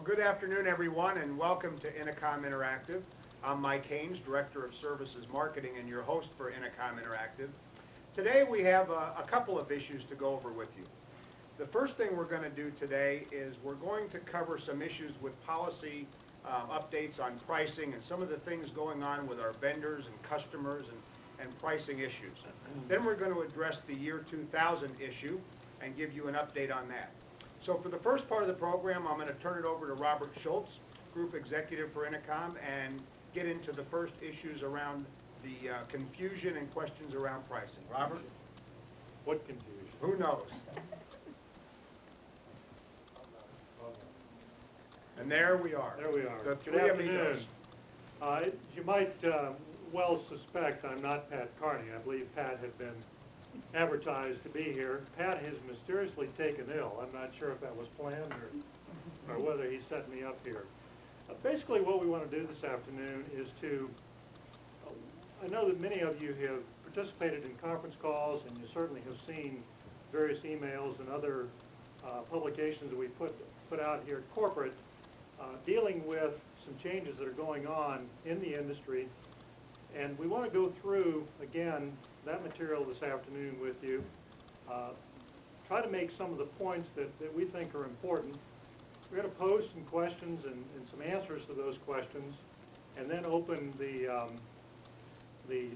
good afternoon, everyone, and welcome to Inacom Interactive. I'm Mike Haynes, Director of Services Marketing and your host for Inacom Interactive. Today we have a couple of issues to go over with you. The first thing we're going to do today is we're going to cover some issues with policy updates on pricing and some of the things going on with our vendors and customers and pricing issues. Then we're going to address the year 2000 issue and give you an update on that. So for the first part of the program, I'm going to turn it over to Robert Schultz, Group Executive for Inacom, and get into the first issues around the confusion and questions around pricing. Robert? What confusion? Who knows? And there we are. There we are. The Good three amigos. afternoon. You might well suspect I'm not Pat Carney. I believe Pat had been advertised to be here. Pat has mysteriously taken ill. I'm not sure if that was planned or whether he set me up here. Basically what we want to do this afternoon is to, I know that many of you have participated in conference calls and you certainly have seen various emails and other publications that we put out here at corporate dealing with some changes that are going on in the industry. And we want to go through, again, that material this afternoon with you, try to make some of the points that we think are important. We're going to pose some questions and some answers to those questions, and then open the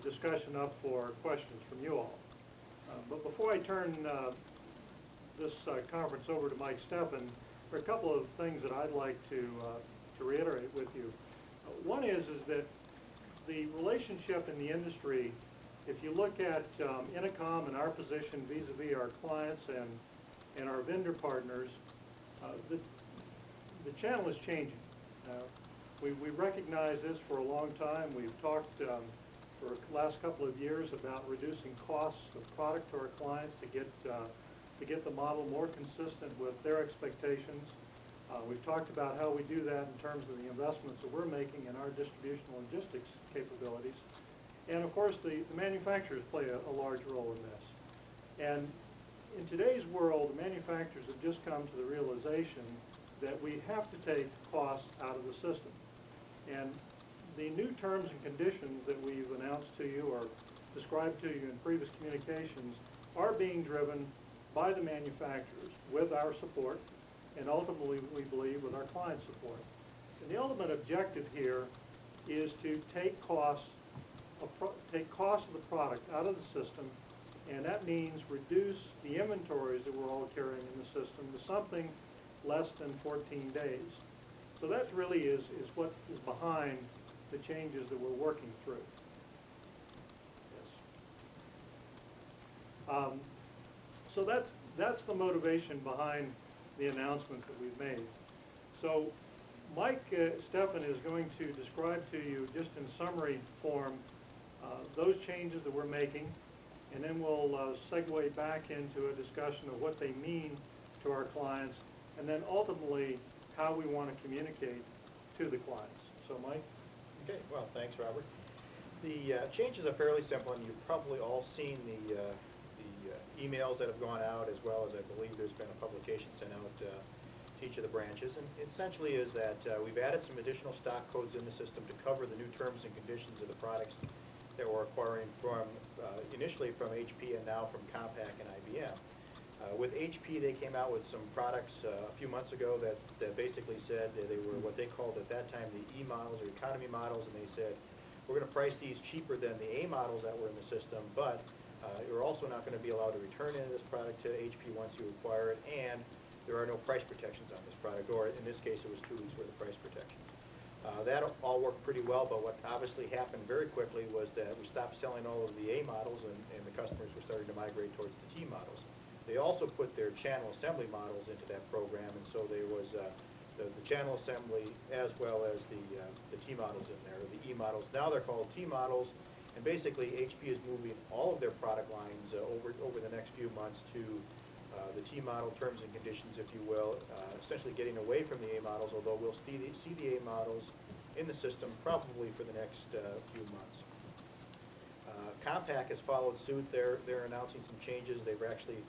discussion up for questions from you all. But before I turn this conference over to Mike Steffen, there are a couple of things that I'd like to reiterate with you. One is that the relationship in the industry, if you look at Inacom and our position vis-a-vis our clients and our vendor partners, the channel is changing. We recognize this for a long time. We've talked for the last couple of years about reducing costs of product to our clients to get the model more consistent with their expectations. We've talked about how we do that in terms of the investments that we're making in our distribution logistics capabilities. And of course, the manufacturers play a large role in this. And in today's world, the manufacturers have just come to the realization that we have to take costs out of the system. And the new terms and conditions that we've announced to you or described to you in previous communications are being driven by the manufacturers with our support, and ultimately, we believe, with our client support. And the ultimate objective here is to take costs of the product out of the system, and that means reduce the inventories that we're all carrying in the system to something less than 14 days. So that really is what is behind the changes that we're working through. Yes. So that's the motivation behind the announcement that we've made. So Mike Steffen is going to describe to you just in summary form those changes that we're making, and then we'll segue back into a discussion of what they mean to our clients, and then ultimately how we want to communicate to the clients. So Mike? Okay, well, thanks, Robert. The changes are fairly simple, and you've probably all seen the emails that have gone out, as well as I believe there's been a publication sent out to each of the branches. And it essentially is that we've added some additional stock codes in the system to cover the new terms and conditions of the products that we're acquiring from initially from HP and now from Compaq and IBM. With HP, they came out with some products a few months ago that basically said that they were what they called at that time the E models or economy models, and they said, we're going to price these cheaper than the A models that were in the system, but you're also not going to be allowed to return any of this product to HP once you acquire it, and there are no price protections on this product, or in this case it was 2 weeks worth of price protection. That all worked pretty well, but what obviously happened very quickly was that we stopped selling all of the A models, and the customers were starting to migrate towards the T models. They also put their channel assembly models into that program, and so there was the channel assembly as well as the T models in there, the E models. Now they're called T models, and basically HP is moving all of their product lines over the next few months to the T model terms and conditions, if you will, essentially getting away from the A models, although we'll see the A models in the system probably for the next few months. Compaq has followed suit. They're announcing some changes. They've actually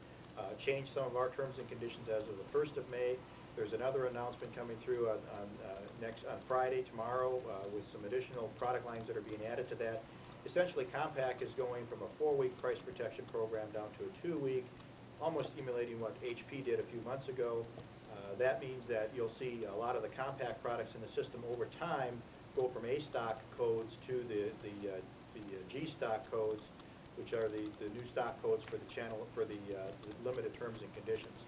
changed some of our terms and conditions as of the 1st of May. There's another announcement coming through on Friday, tomorrow, with some additional product lines that are being added to that. Essentially, Compaq is going from a 4-week price protection program down to a 2-week, almost emulating what HP did a few months ago. That means that you'll see a lot of the Compaq products in the system over time go from A-stock codes to the G-stock codes, which are the new stock codes for the channel, for the limited terms and conditions.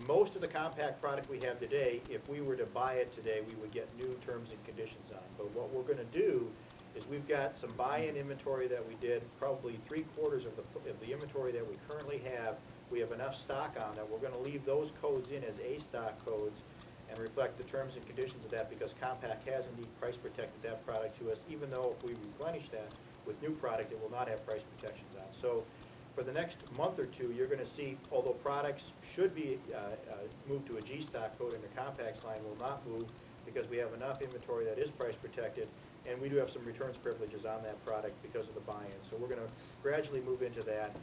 Most of the Compaq product we have today, if we were to buy it today, we would get new terms and conditions on. But what we're going to do is we've got some buy-in inventory that we did, probably 3/4 of the inventory that we currently have. We have enough stock on that. We're going to leave those codes in as A-stock codes and reflect the terms and conditions of that, because Compaq has indeed price protected that product to us, even though if we replenish that with new product, it will not have price protections on. So for the next month or two, you're going to see, although products should be moved to a G-stock code in the Compaq's line, will not move because we have enough inventory that is price protected, and we do have some returns privileges on that product because of the buy-in. So we're going to gradually move into that.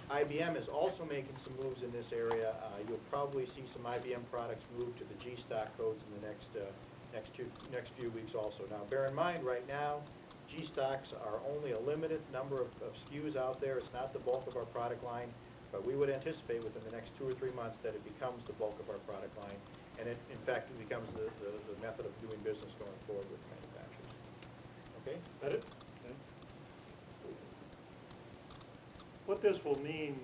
IBM is also making some moves in this area. You'll probably see some IBM products move to the G-stock codes in the next few weeks also. Now, bear in mind, right now, G-stocks are only a limited number of SKUs out there. It's not the bulk of our product line, but we would anticipate within the next 2 or 3 months that it becomes the bulk of our product line, and it, in fact, it becomes the method of doing business going forward with manufacturers. Okay? That it? Okay. What this will mean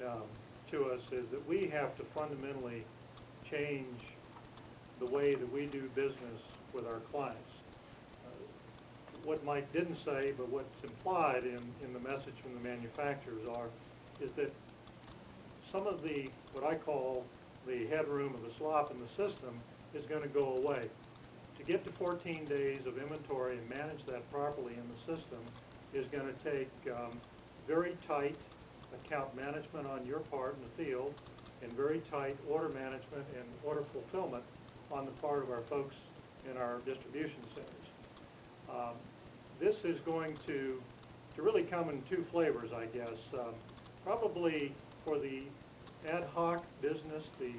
to us is that we have to fundamentally change the way that we do business with our clients. What Mike didn't say, but what's implied in the message from the manufacturers is that some of the, what I call the headroom or the slop in the system is going to go away. To get to 14 days of inventory and manage that properly in the system is going to take very tight account management on your part in the field, and very tight order management and order fulfillment on the part of our folks in our distribution centers. This is going to really come in 2 flavors, I guess. Probably for the ad hoc business, the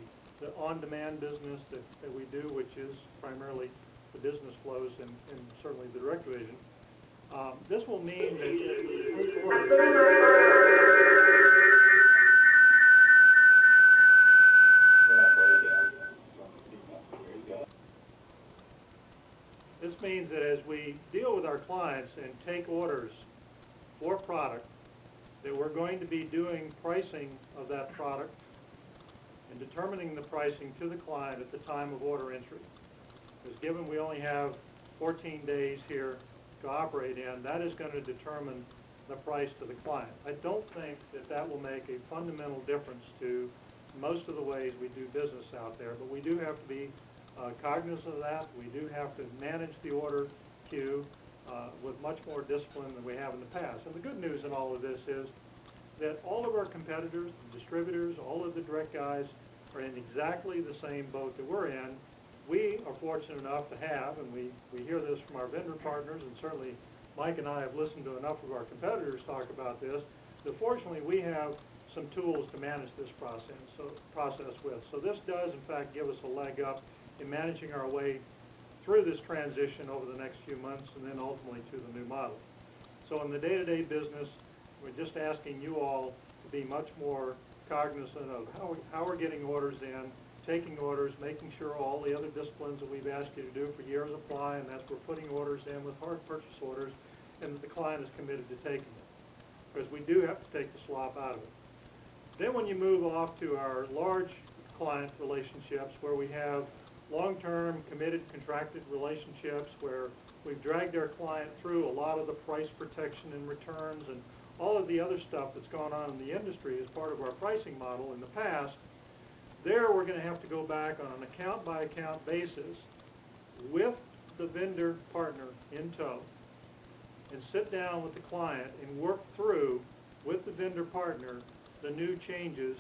on-demand business that we do, which is primarily the business flows and certainly the direct division. This will mean that this means that as we deal with our clients and take orders for product, that we're going to be doing pricing of that product and determining the pricing to the client at the time of order entry. Because given we only have 14 days here to operate in, that is going to determine the price to the client. I don't think that will make a fundamental difference to most of the ways we do business out there, but we do have to be cognizant of that. We do have to manage the order queue with much more discipline than we have in the past. And the good news in all of this is that all of our competitors, the distributors, all of the direct guys are in exactly the same boat that we're in. We are fortunate enough to have, and we hear this from our vendor partners, and certainly Mike and I have listened to enough of our competitors talk about this, that fortunately we have some tools to manage this process with. So this does, in fact, give us a leg up in managing our way through this transition over the next few months and then ultimately to the new model. So in the day-to-day business, we're just asking you all to be much more cognizant of how we're getting orders in, taking orders, making sure all the other disciplines that we've asked you to do for years apply, and that's we're putting orders in with hard purchase orders, and that the client is committed to taking it. Because we do have to take the slop out of it. Then when you move off to our large client relationships, where we have long-term, committed, contracted relationships, where we've dragged our client through a lot of the price protection and returns and all of the other stuff that's gone on in the industry as part of our pricing model in the past, there we're going to have to go back on an account-by-account basis with the vendor partner in tow and sit down with the client and work through with the vendor partner the new changes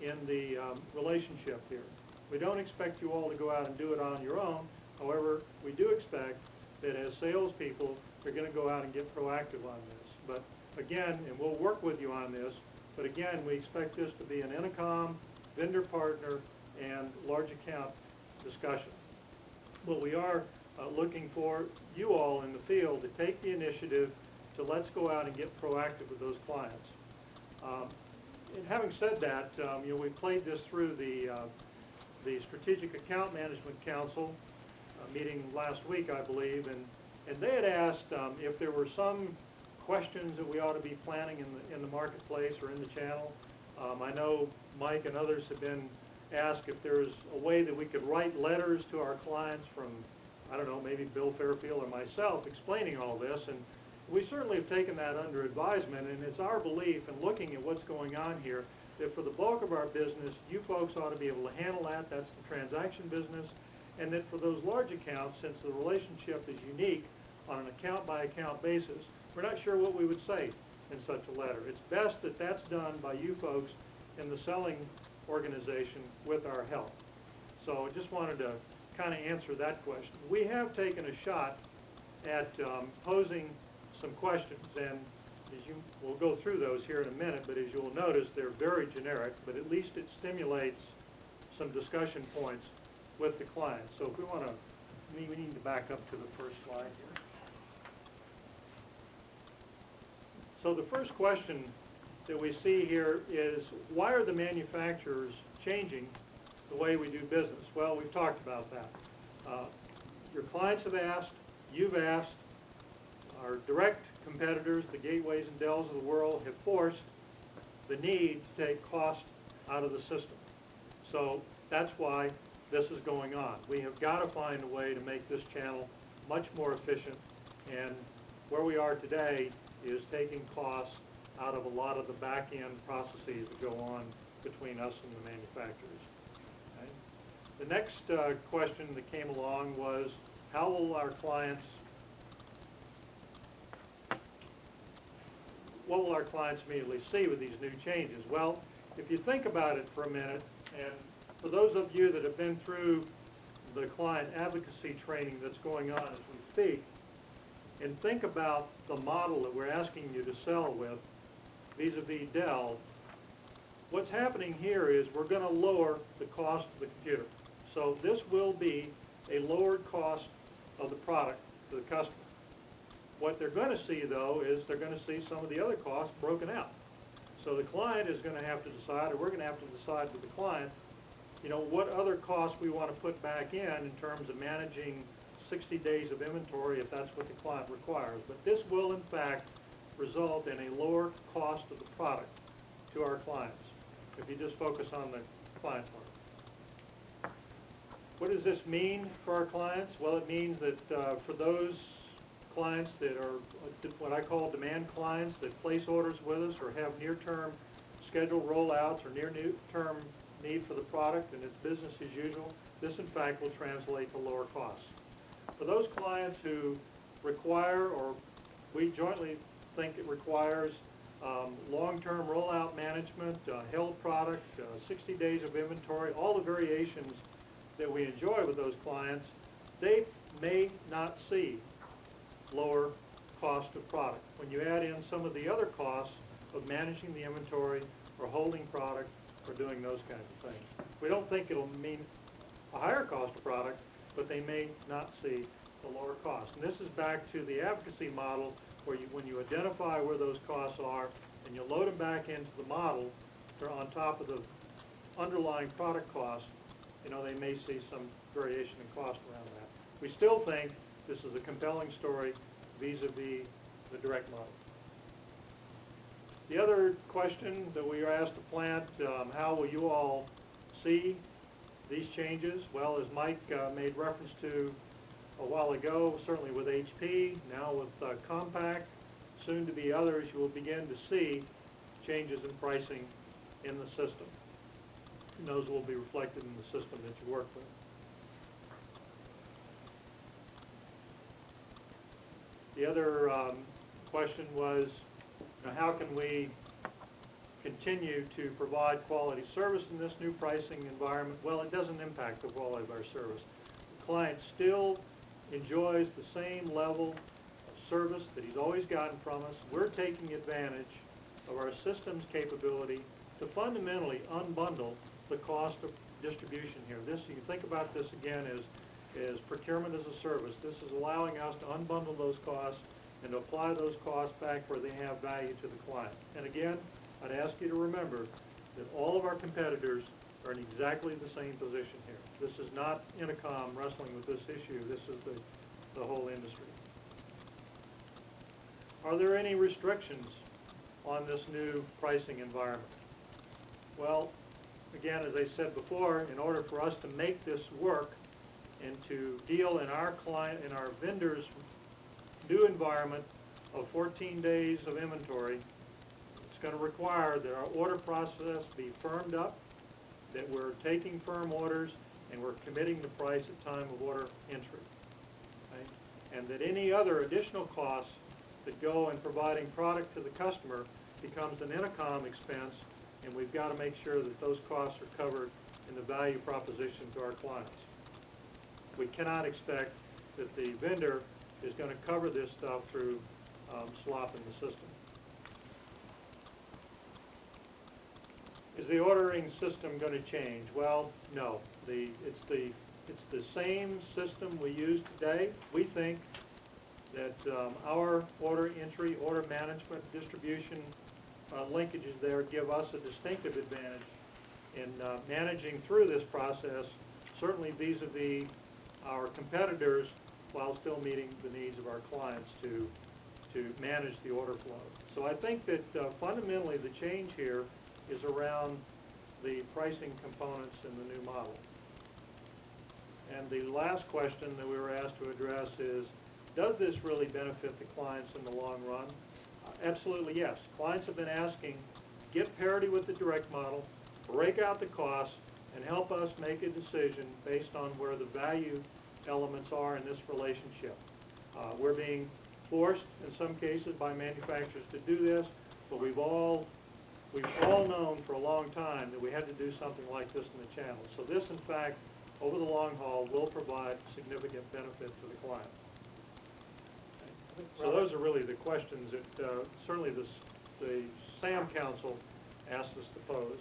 in the relationship here. We don't expect you all to go out and do it on your own. However, we do expect that as salespeople, you're going to go out and get proactive on this. But again, and we'll work with you on this, but again, we expect this to be an Inacom, vendor partner, and large account discussion. But we are looking for you all in the field to take the initiative to let's go out and get proactive with those clients. And having said that, we played this through the Strategic Account Management Council meeting last week, I believe, and they had asked if there were some questions that we ought to be planning in the marketplace or in the channel. I know Mike and others have been asked if there's a way that we could write letters to our clients from, I don't know, maybe Bill Fairfield or myself explaining all this, and we certainly have taken that under advisement, and it's our belief in looking at what's going on here that for the bulk of our business, you folks ought to be able to handle that. That's the transaction business. And that for those large accounts, since the relationship is unique on an account-by-account basis, we're not sure what we would say in such a letter. It's best that that's done by you folks in the selling organization with our help. So I just wanted to kind of answer that question. We have taken a shot at posing some questions, and we'll go through those here in a minute, but as you'll notice, they're very generic, but at least it stimulates some discussion points with the client. So if we want to, we need to back up to the first slide here. So the first question that we see here is, why are the manufacturers changing the way we do business? Well, we've talked about that. Your clients have asked, you've asked, our direct competitors, the Gateways and Dells of the world, have forced the need to take cost out of the system. So that's why this is going on. We have got to find a way to make this channel much more efficient, and where we are today is taking costs out of a lot of the back-end processes that go on between us and the manufacturers. Okay? The next question that came along was, how will our clients, what will our clients immediately see with these new changes? Well, if you think about it for a minute, and for those of you that have been through the client advocacy training that's going on as we speak, and think about the model that we're asking you to sell with vis-a-vis Dell, what's happening here is we're going to lower the cost of the computer. So this will be a lowered cost of the product to the customer. What they're going to see, though, is they're going to see some of the other costs broken out. So the client is going to have to decide, or we're going to have to decide with the client, what other costs we want to put back in terms of managing 60 days of inventory if that's what the client requires. But this will, in fact, result in a lower cost of the product to our clients, if you just focus on the client part. What does this mean for our clients? Well, it means that for those clients that are what I call demand clients that place orders with us or have near-term scheduled rollouts or near-term need for the product and it's business as usual, this in fact will translate to lower costs. For those clients who require, or we jointly think it requires, long-term rollout management, held product, 60 days of inventory, all the variations that we enjoy with those clients, they may not see lower cost of product. When you add in some of the other costs of managing the inventory or holding product or doing those kinds of things. We don't think it'll mean a higher cost of product, but they may not see the lower cost. And this is back to the advocacy model where when you identify where those costs are and you load them back into the model, they're on top of the underlying product cost, they may see some variation in cost around that. We still think this is a compelling story vis-a-vis the direct model. The other question that we are asked to plant, how will you all see these changes? Well, as Mike made reference to a while ago, certainly with HP, now with Compaq, soon to be others, you will begin to see changes in pricing in the system. And those will be reflected in the system that you work with. The other question was, how can we continue to provide quality service in this new pricing environment? Well, it doesn't impact the quality of our service. The client still enjoys the same level of service that he's always gotten from us. We're taking advantage of our system's capability to fundamentally unbundle the cost of distribution here. You can think about this again as procurement as a service. This is allowing us to unbundle those costs and to apply those costs back where they have value to the client. And again, I'd ask you to remember that all of our competitors are in exactly the same position here. This is not Inacom wrestling with this issue. This is the whole industry. Are there any restrictions on this new pricing environment? Well, again, as I said before, in order for us to make this work and to deal in our vendors' new environment of 14 days of inventory, it's going to require that our order process be firmed up, that we're taking firm orders, and we're committing the price at time of order entry. Okay? And that any other additional costs that go in providing product to the customer becomes an Inacom expense, and we've got to make sure that those costs are covered in the value proposition to our clients. We cannot expect that the vendor is going to cover this stuff through slop in the system. Is the ordering system going to change? Well, no. It's the same system we use today. We think that our order entry, order management, distribution linkages there give us a distinctive advantage in managing through this process, certainly vis-a-vis our competitors, while still meeting the needs of our clients to manage the order flow. So I think that fundamentally the change here is around the pricing components in the new model. And the last question that we were asked to address is, does this really benefit the clients in the long run? Absolutely yes. Clients have been asking, get parity with the direct model, break out the costs, and help us make a decision based on where the value elements are in this relationship. We're being forced in some cases by manufacturers to do this, but we've all known for a long time that we had to do something like this in the channel. So this, in fact, over the long haul, will provide significant benefit to the client. So those are really the questions that certainly the SAM Council asked us to pose.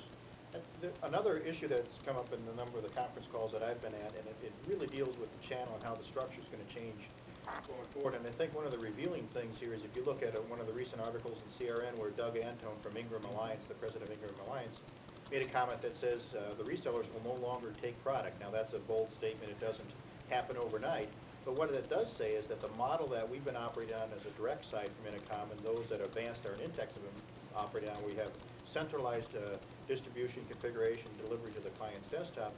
Another issue that's come up in a number of the conference calls that I've been at, and it really deals with the channel and how the structure is going to change going forward. And I think one of the revealing things here is if you look at one of the recent articles in CRN where Doug Antone from Ingram Alliance, the president of Ingram Alliance, made a comment that says the resellers will no longer take product. Now that's a bold statement. It doesn't happen overnight. But what it does say is that the model that we've been operating on as a direct side from Inacom and those that Advanced our Intex have been operating on, we have centralized distribution, configuration, delivery to the client's desktop.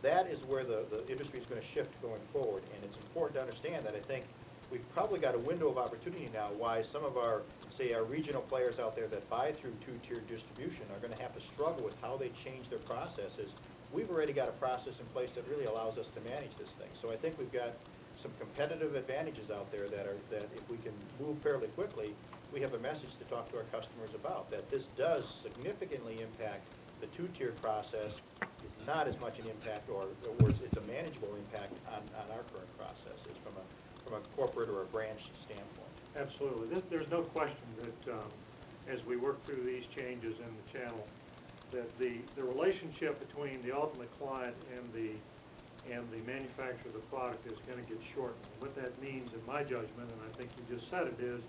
That is where the industry is going to shift going forward. And it's important to understand that I think we've probably got a window of opportunity now why some of our, say, our regional players out there that buy through two-tier distribution are going to have to struggle with how they change their processes. We've already got a process in place that really allows us to manage this thing. So I think we've got some competitive advantages out there that if we can move fairly quickly, we have a message to talk to our customers about, that this does significantly impact the two-tier process. It's not as much an impact, or it's a manageable impact on our current processes from a corporate or a branch standpoint. Absolutely. There's no question that as we work through these changes in the channel, that the relationship between the ultimate client and the manufacturer of the product is going to get shortened. What that means, in my judgment, and I think you just said it, is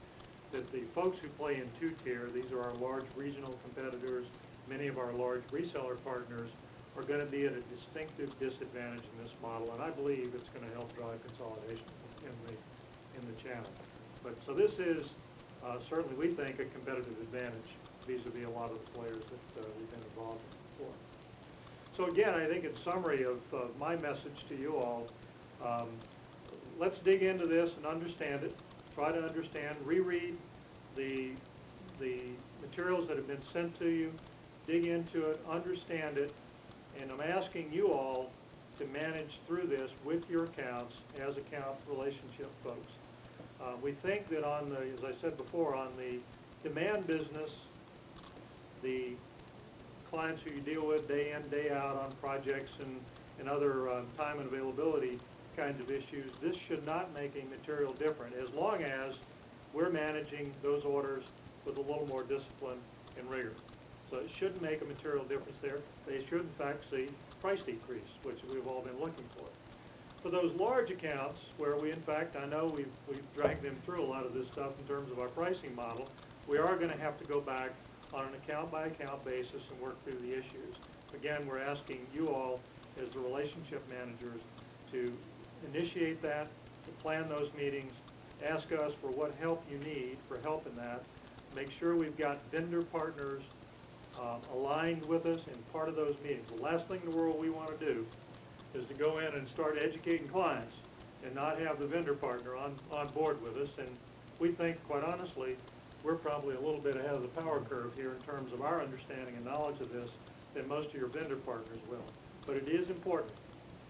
that the folks who play in two-tier, these are our large regional competitors, many of our large reseller partners, are going to be at a distinctive disadvantage in this model, and I believe it's going to help drive consolidation in the channel. But so this is certainly, we think, a competitive advantage vis-a-vis a lot of the players that we've been involved in before. So again, I think in summary of my message to you all, let's dig into this and understand it, try to understand, reread the materials that have been sent to you, dig into it, understand it, and I'm asking you all to manage through this with your accounts as account relationship folks. We think that on the, as I said before, on the demand business, the clients who you deal with day in, day out on projects and other time and availability kinds of issues, this should not make a material difference as long as we're managing those orders with a little more discipline and rigor. So it shouldn't make a material difference there. They should, in fact, see price decrease, which we've all been looking for. For those large accounts where we, in fact, I know we've dragged them through a lot of this stuff in terms of our pricing model, we are going to have to go back on an account-by-account basis and work through the issues. Again, we're asking you all, as the relationship managers, to initiate that, to plan those meetings, ask us for what help you need for help in that, make sure we've got vendor partners aligned with us in part of those meetings. The last thing in the world we want to do is to go in and start educating clients and not have the vendor partner on board with us. And we think, quite honestly, we're probably a little bit ahead of the power curve here in terms of our understanding and knowledge of this than most of your vendor partners will. But it is important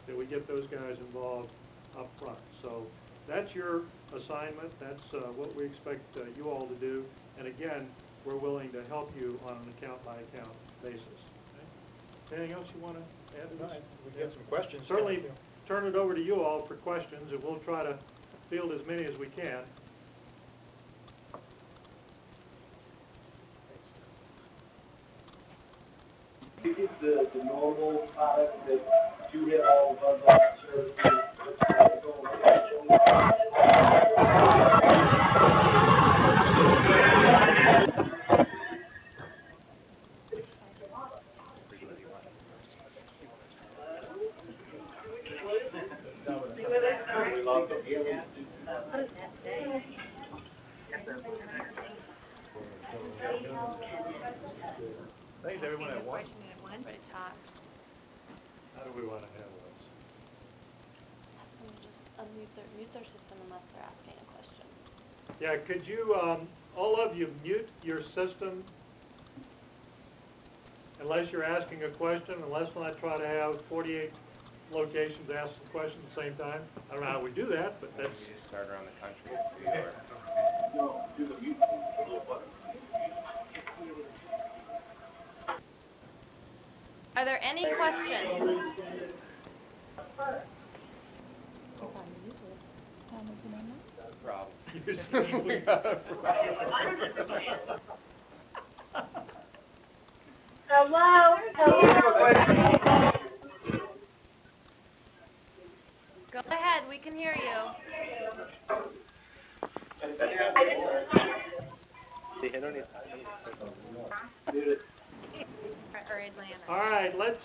that we get those guys involved up front. So that's your assignment. That's what we expect you all to do. And again, we're willing to help you on an account-by-account basis. Okay? Anything else you want to add to this? We get some questions. Certainly turn it over to you all for questions, and we'll try to field as many as we can. Is it the normal product that you get all of our services? Thanks, everyone at once. Question at once. Everybody talk. How do we want to handle this? And just mute their system unless they're asking a question. Yeah, could you, all of you, mute your system unless you're asking a question, unless when I try to have 48 locations ask the question at the same time? I don't know how we do that, but that's... You just start around the country. No, do the mute button. Are there any questions? Problem. Hello? Go ahead, we can hear you. Or Atlanta. All right, let's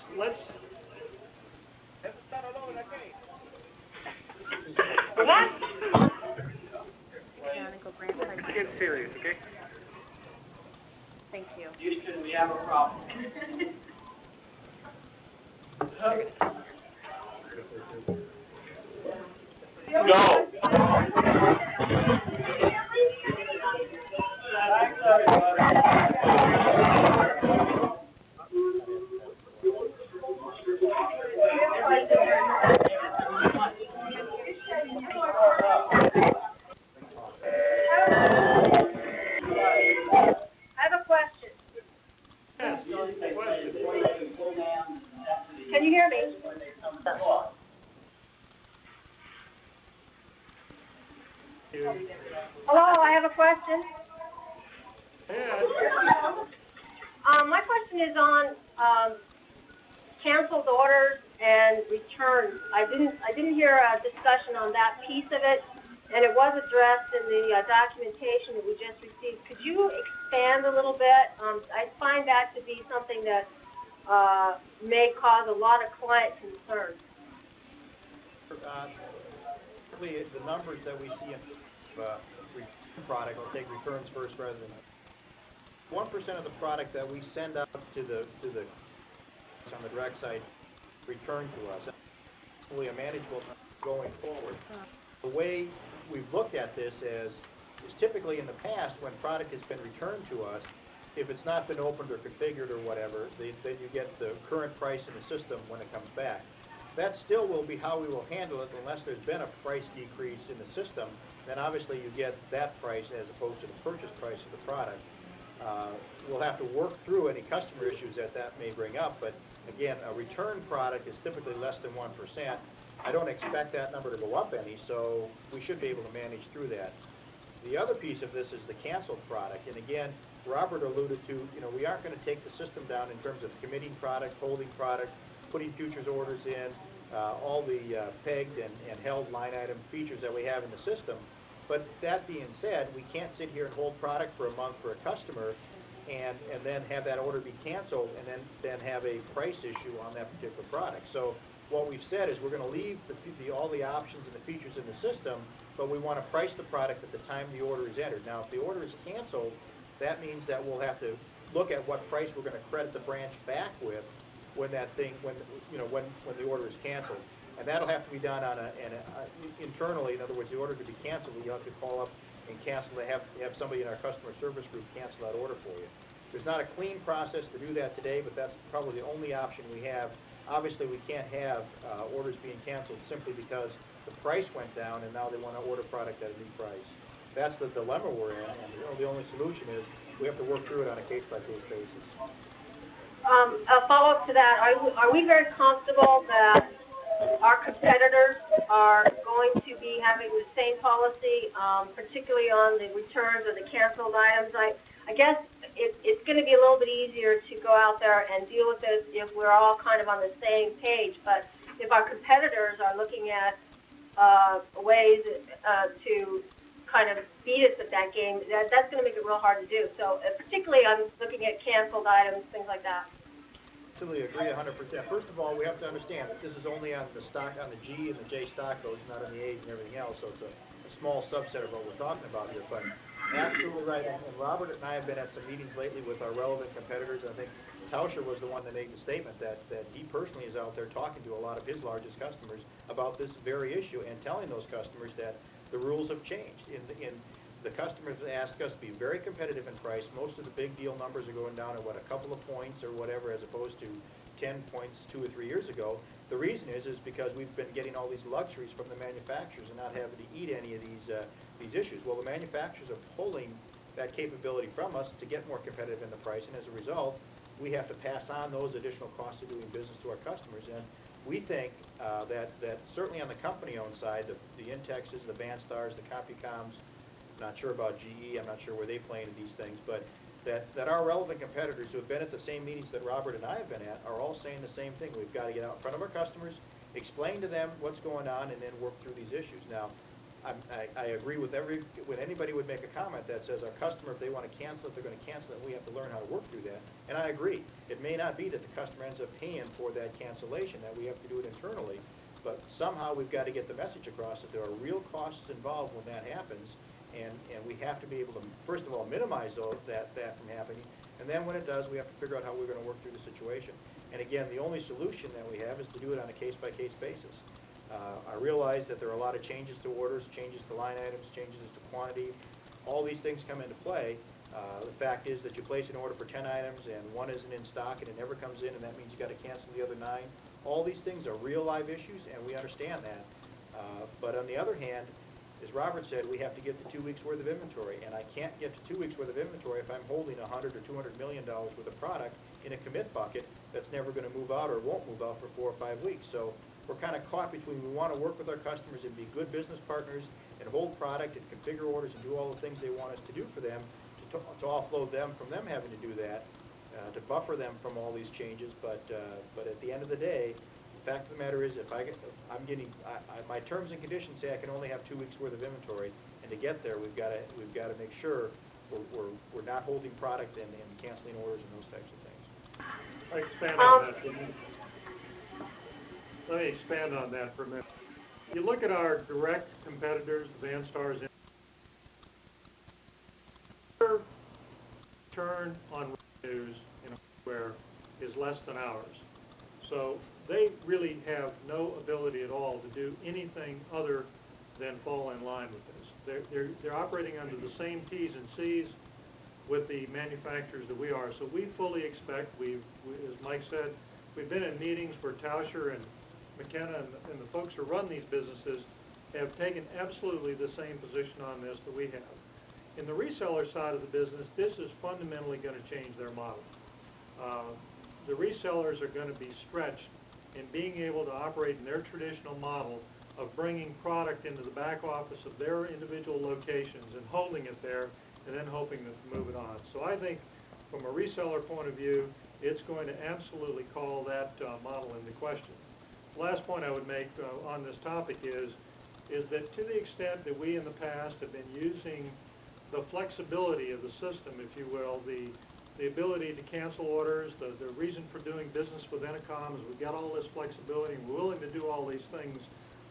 Get serious, okay? Thank you. Houston, we have a problem. Go. I have a question. yes, question. Can you hear me? Hello, I have a question. Yeah, My question is on canceled orders and returns. I didn't hear a discussion on that piece of it, and it was addressed in the documentation that we just received. Could you expand a little bit? I find that to be something that may cause a lot of client concern. The numbers that we see in product, I'll take returns first rather than 1% of the product that we send out to the on the direct side return to us. Hopefully a manageable going forward. The way we've looked at this is typically in the past when product has been returned to us, if it's not been opened or configured or whatever, then you get the current price in the system when it comes back. That still will be how we will handle it unless there's been a price decrease in the system. Then obviously you get that price as opposed to the purchase price of the product. We'll have to work through any customer issues that may bring up, but again, a return product is typically less than 1%. I don't expect that number to go up any, so we should be able to manage through that. The other piece of this is the canceled product, and again, Robert alluded to, we aren't going to take the system down in terms of committing product, holding product. putting futures orders in, all the pegged and held line item features that we have in the system. But that being said, we can't sit here and hold product for a month for a customer and then have that order be canceled and then have a price issue on that particular product. So what we've said is we're going to leave all the options and the features in the system, but we want to price the product at the time the order is entered. Now, if the order is canceled, that means that we'll have to look at what price we're going to credit the branch back with when the order is canceled. And that'll have to be done internally. In other words, the order to be canceled, you have to call up and cancel. They have somebody in our customer service group cancel that order for you. There's not a clean process to do that today, but that's probably the only option we have. Obviously, we can't have orders being canceled simply because the price went down and now they want to order product at a new price. That's the dilemma we're in, and the only solution is we have to work through it on a case-by-case basis. A follow-up to that, are we very comfortable that our competitors are going to be having the same policy, particularly on the returns or the canceled items? I guess it's going to be a little bit easier to go out there and deal with this if we're all kind of on the same page. But if our competitors are looking at ways to kind of beat us at that game, that's going to make it real hard to do. So particularly I'm looking at canceled items, things like that. Absolutely agree 100%. First of all, we have to understand that this is only on the stock, on the G and the J stock codes, not on the H and everything else. So it's a small subset of what we're talking about here. But absolutely right. And Robert and I have been at some meetings lately with our relevant competitors. I think Tauscher was the one that made the statement that he personally is out there talking to a lot of his largest customers about this very issue and telling those customers that the rules have changed. The customers ask us to be very competitive in price. Most of the big deal numbers are going down at, a couple of points or whatever, as opposed to 10 points 2 or 3 years ago. The reason is because we've been getting all these luxuries from the manufacturers and not having to eat any of these issues. Well, the manufacturers are pulling that capability from us to get more competitive in the price, and as a result, we have to pass on those additional costs of doing business to our customers. And we think that certainly on the company-owned side, the Intexes, the Vanstars, the Compucoms, not sure about GE, I'm not sure where they play into these things, but that our relevant competitors who have been at the same meetings that Robert and I have been at are all saying the same thing. We've got to get out in front of our customers, explain to them what's going on, and then work through these issues. Now, I agree with when anybody would make a comment that says our customer, if they want to cancel it, they're going to cancel it, we have to learn how to work through that. And I agree. It may not be that the customer ends up paying for that cancellation, that we have to do it internally, but somehow we've got to get the message across that there are real costs involved when that happens, and we have to be able to, first of all, minimize that from happening, and then when it does, we have to figure out how we're going to work through the situation. And again, the only solution that we have is to do it on a case-by-case basis. I realize that there are a lot of changes to orders, changes to line items, changes to quantity. All these things come into play. The fact is that you place an order for 10 items and one isn't in stock and it never comes in, and that means you got to cancel the other 9. All these things are real live issues, and we understand that. But on the other hand, as Robert said, we have to get to 2 weeks worth of inventory, and I can't get to 2 weeks worth of inventory if I'm holding $100 or $200 million worth of product in a commit bucket that's never going to move out or won't move out for 4 or 5 weeks. So we're kind of caught between we want to work with our customers and be good business partners and hold product and configure orders and do all the things they want us to do for them to offload them from them having to do that, to buffer them from all these changes. But at the end of the day, the fact of the matter is, if my terms and conditions say I can only have 2 weeks worth of inventory, and to get there, we've got to make sure we're not holding product and canceling orders and those types of things. I expand on that for a minute. Let me expand on that for a minute. You look at our direct competitors, the Vanstars, their return on revenues in hardware is less than ours. So they really have no ability at all to do anything other than fall in line with this. They're operating under the same T's and C's with the manufacturers that we are. So we fully expect, as Mike said, we've been in meetings where Tauscher and McKenna and the folks who run these businesses have taken absolutely the same position on this that we have. In the reseller side of the business, this is fundamentally going to change their model. The resellers are going to be stretched in being able to operate in their traditional model of bringing product into the back office of their individual locations and holding it there and then hoping to move it on. So I think from a reseller point of view, it's going to absolutely call that model into question. The last point I would make on this topic is that to the extent that we in the past have been using the flexibility of the system, if you will, the ability to cancel orders, the reason for doing business with Inacom is we've got all this flexibility and we're willing to do all these things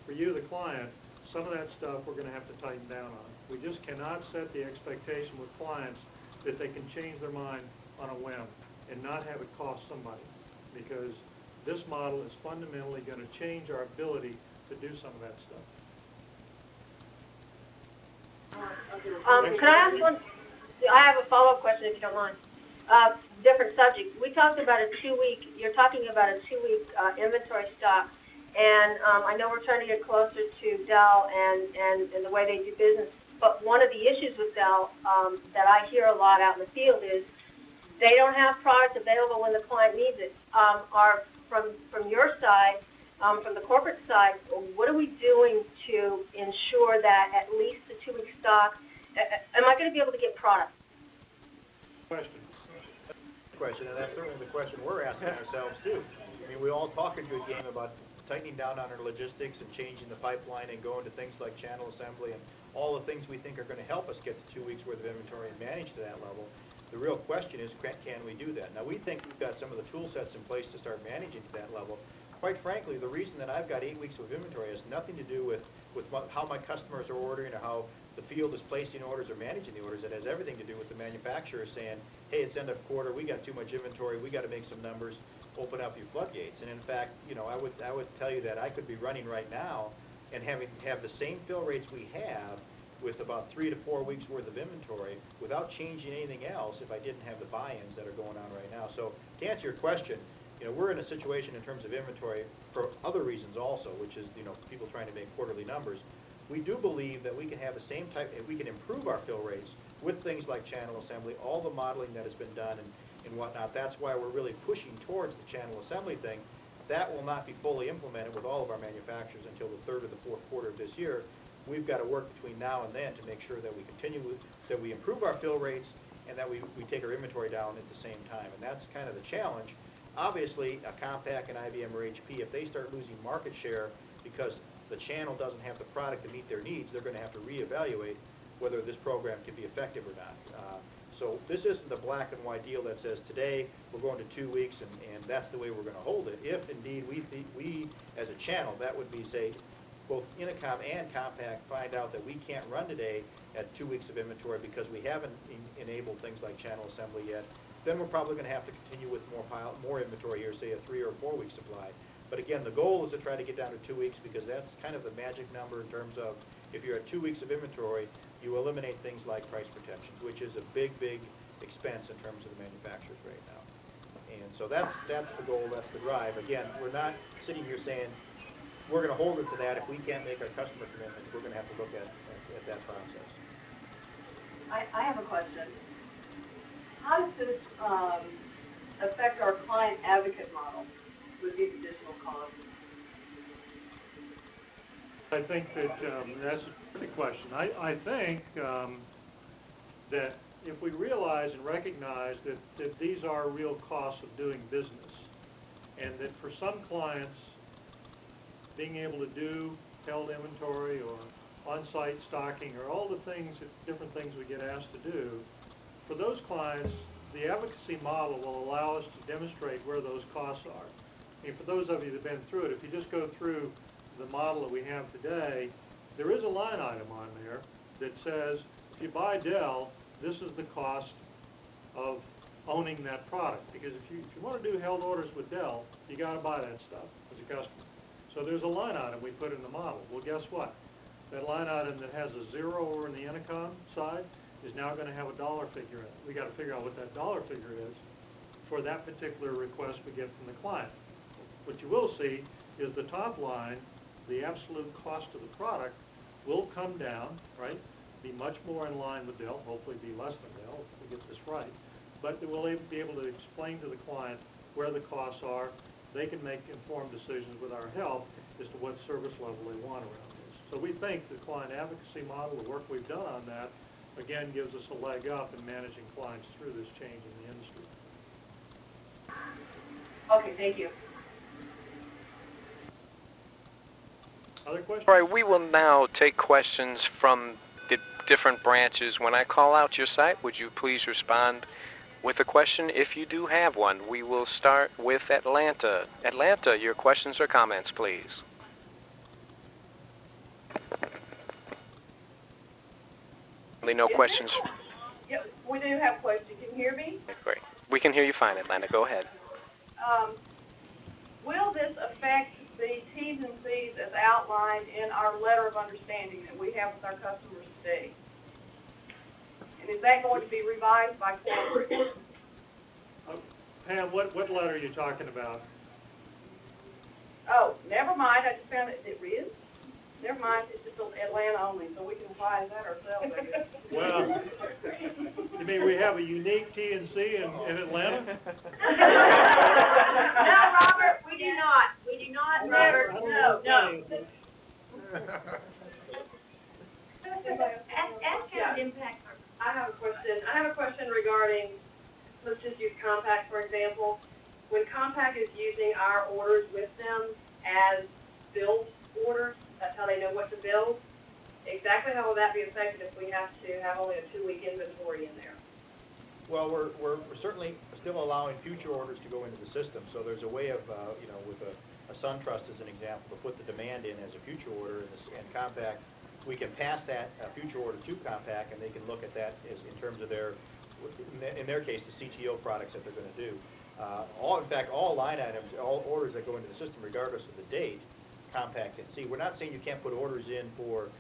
for you, the client. Some of that stuff we're going to have to tighten down on. We just cannot set the expectation with clients that they can change their mind on a whim and not have it cost somebody, because this model is fundamentally going to change our ability to do some of that stuff. Can I ask one? I have a follow-up question if you don't mind. Different subject. We talked about a 2-week, you're talking about a 2-week inventory stock, and I know we're trying to get closer to Dell and the way they do business, but one of the issues with Dell that I hear a lot out in the field is they don't have product available when the client needs it. From your side, from the corporate side, what are we doing to ensure that at least the 2-week stock, am I going to be able to get product? Question, and that's certainly the question we're asking ourselves too. I mean, we all talk a good game about tightening down on our logistics and changing the pipeline and going to things like channel assembly and all the things we think are going to help us get to 2 weeks worth of inventory and manage to that level. The real question is, can we do that? Now, we think we've got some of the tool sets in place to start managing to that level. Quite frankly, the reason that I've got 8 weeks of inventory has nothing to do with how my customers are ordering or how the field is placing orders or managing the orders. It has everything to do with the manufacturer saying, hey, it's end of quarter, we got too much inventory, we got to make some numbers, open up your floodgates. And in fact, you know, I would tell you that I could be running right now and have the same fill rates we have with about 3 to 4 weeks worth of inventory without changing anything else if I didn't have the buy-ins that are going on right now. So to answer your question, you know, we're in a situation in terms of inventory for other reasons also, which is, you know, people trying to make quarterly numbers. We do believe that we can have the same type, we can improve our fill rates with things like channel assembly, all the modeling that has been done and whatnot. That's why we're really pushing towards the channel assembly thing. That will not be fully implemented with all of our manufacturers until the 3rd or the 4th quarter of this year. We've got to work between now and then to make sure that we continue that we improve our fill rates and that we take our inventory down at the same time. And that's kind of the challenge. Obviously, a Compaq and IBM or HP, if they start losing market share because the channel doesn't have the product to meet their needs, they're going to have to reevaluate whether this program can be effective or not. So this isn't a black and white deal that says today we're going to 2 weeks and that's the way we're going to hold it. If indeed we as a channel, that would be, say, both Inacom and Compaq find out that we can't run today at 2 weeks of inventory because we haven't enabled things like channel assembly yet, then we're probably going to have to continue with more inventory here, say a 3 or 4 week supply. But again, the goal is to try to get down to 2 weeks because that's kind of the magic number in terms of if you're at 2 weeks of inventory, you eliminate things like price protections, which is a big, big expense in terms of the manufacturers right now. And so that's the goal, that's the drive. Again, we're not sitting here saying we're going to hold it to that. If we can't make our customer commitments, we're going to have to look at that process. I have a question. How does this affect our client advocate model with these additional costs? I think that that's a good question. I think that if we realize and recognize that these are real costs of doing business, and that for some clients, being able to do held inventory or on-site stocking or all the things, different things we get asked to do, for those clients, the advocacy model will allow us to demonstrate where those costs are. I mean, for those of you that have been through it, if you just go through the model that we have today, there is a line item on there that says, if you buy Dell, this is the cost of owning that product. Because if you want to do held orders with Dell, you got to buy that stuff as a customer. So there's a line item we put in the model. Well, guess what? That line item that has a 0 over in the Inacom side is now going to have a dollar figure in it. We got to figure out what that dollar figure is for that particular request we get from the client. What you will see is the top line, the absolute cost of the product, will come down, right? Be much more in line with Dell, hopefully be less than Dell if we get this right. But we'll be able to explain to the client where the costs are. They can make informed decisions with our help as to what service level they want around this. So we think the client advocacy model, the work we've done on that, again, gives us a leg up in managing clients through this change in the industry. Okay, thank you. Other questions? All right, we will now take questions from the different branches. When I call out your site, would you please respond with a question if you do have one? We will start with Atlanta. Atlanta, your questions or comments, please. No questions. Yep, we do have questions. Can you hear me? Great. We can hear you fine, Atlanta. Go ahead. Will this affect the T's and C's as outlined in our letter of understanding that we have with our customers today? And is that going to be revised by corporate? Pam, what letter are you talking about? Oh, never mind, I just found it is. Never mind, it's just Atlanta only, so we can apply that ourselves, I guess. Well, you mean we have a unique T and C in Atlanta? No, Robert, we do not. We do not, Robert. No, no. Ask how it impacts our. I have a question regarding, let's just use Compaq, for example. When Compaq is using our orders with them as billed orders, that's how they know what to build. Exactly how will that be affected if we have to have only a 2-week inventory in there? Well, we're certainly still allowing future orders to go into the system, so there's a way of, with a SunTrust as an example, to put the demand in as a future order, and Compaq, we can pass that future order to Compaq, and they can look at that as in terms of their, in their case, the CTO products that they're going to do. In fact, all line items, all orders that go into the system, regardless of the date, Compaq can see. We're not saying you can't put orders in for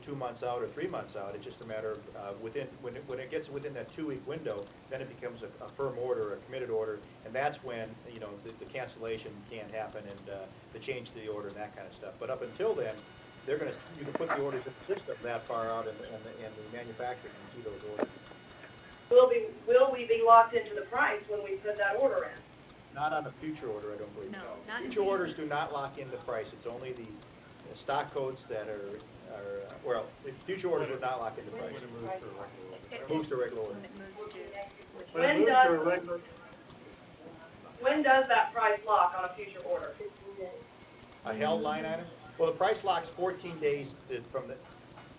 2 months out or 3 months out. It's just a matter of when it gets within that 2-week window, then it becomes a firm order, a committed order, and that's when the cancellation can't happen and the change to the order and that kind of stuff. But up until then, you can put the orders in the system that far out, and the manufacturer can see those orders. Will we be locked into the price when we put that order in? Not on a future order, I don't believe. No, not Future orders do not lock in the price. It's only the stock codes that are future orders would not lock in the price. It moves to regular order. When does that price lock on a future order? A held line item? Well, the price locks 14 days from the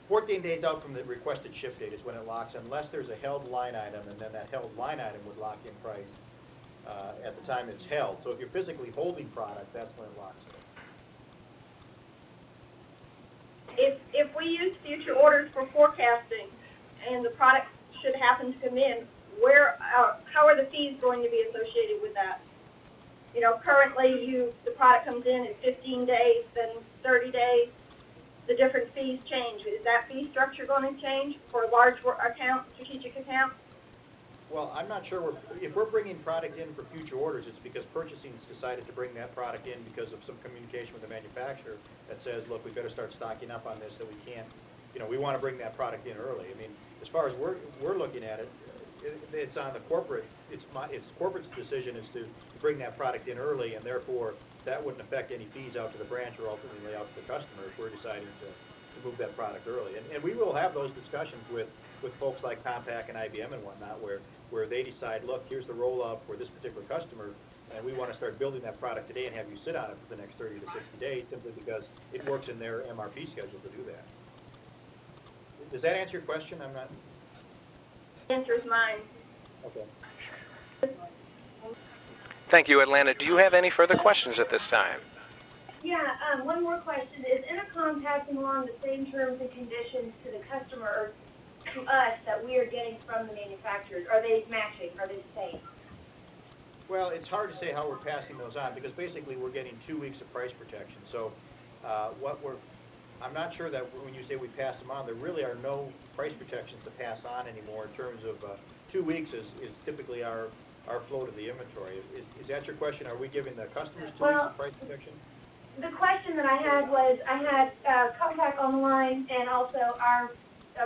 14 days out from the requested ship date is when it locks, unless there's a held line item, and then that held line item would lock in price at the time it's held. So if you're physically holding product, that's when it locks in. If we use future orders for forecasting and the product should happen to come in, how are the fees going to be associated with that? Currently the product comes in 15 days, then 30 days, the different fees change. Is that fee structure going to change for large accounts, strategic accounts? Well, I'm not sure. If we're bringing product in for future orders, it's because purchasing's decided to bring that product in because of some communication with the manufacturer that says, look, we better start stocking up on this, that we can't, we want to bring that product in early. I mean, as far as we're looking at it, it's on the corporate. It's corporate's decision is to bring that product in early, and therefore that wouldn't affect any fees out to the branch or ultimately out to the customer if we're deciding to move that product early. And we will have those discussions with folks like Compaq and IBM and whatnot, where they decide, look, here's the roll-up for this particular customer, and we want to start building that product today and have you sit on it for the next 30 to 60 days simply because it works in their MRP schedule to do that. Does that answer your question? I'm not... Answers mine. Okay. Thank you, Atlanta. Do you have any further questions at this time? Yeah, one more question. Is Inacom passing along the same terms and conditions to the customer or to us that we are getting from the manufacturers? Are they matching? Are they the same? Well, it's hard to say how we're passing those on because basically we're getting 2 weeks of price protection. So I'm not sure that when you say we pass them on, there really are no price protections to pass on anymore in terms of 2 weeks is typically our flow to the inventory. Is that your question? Are we giving the customers 2 weeks of price protection? The question that I had was, I had Compaq on the line and also our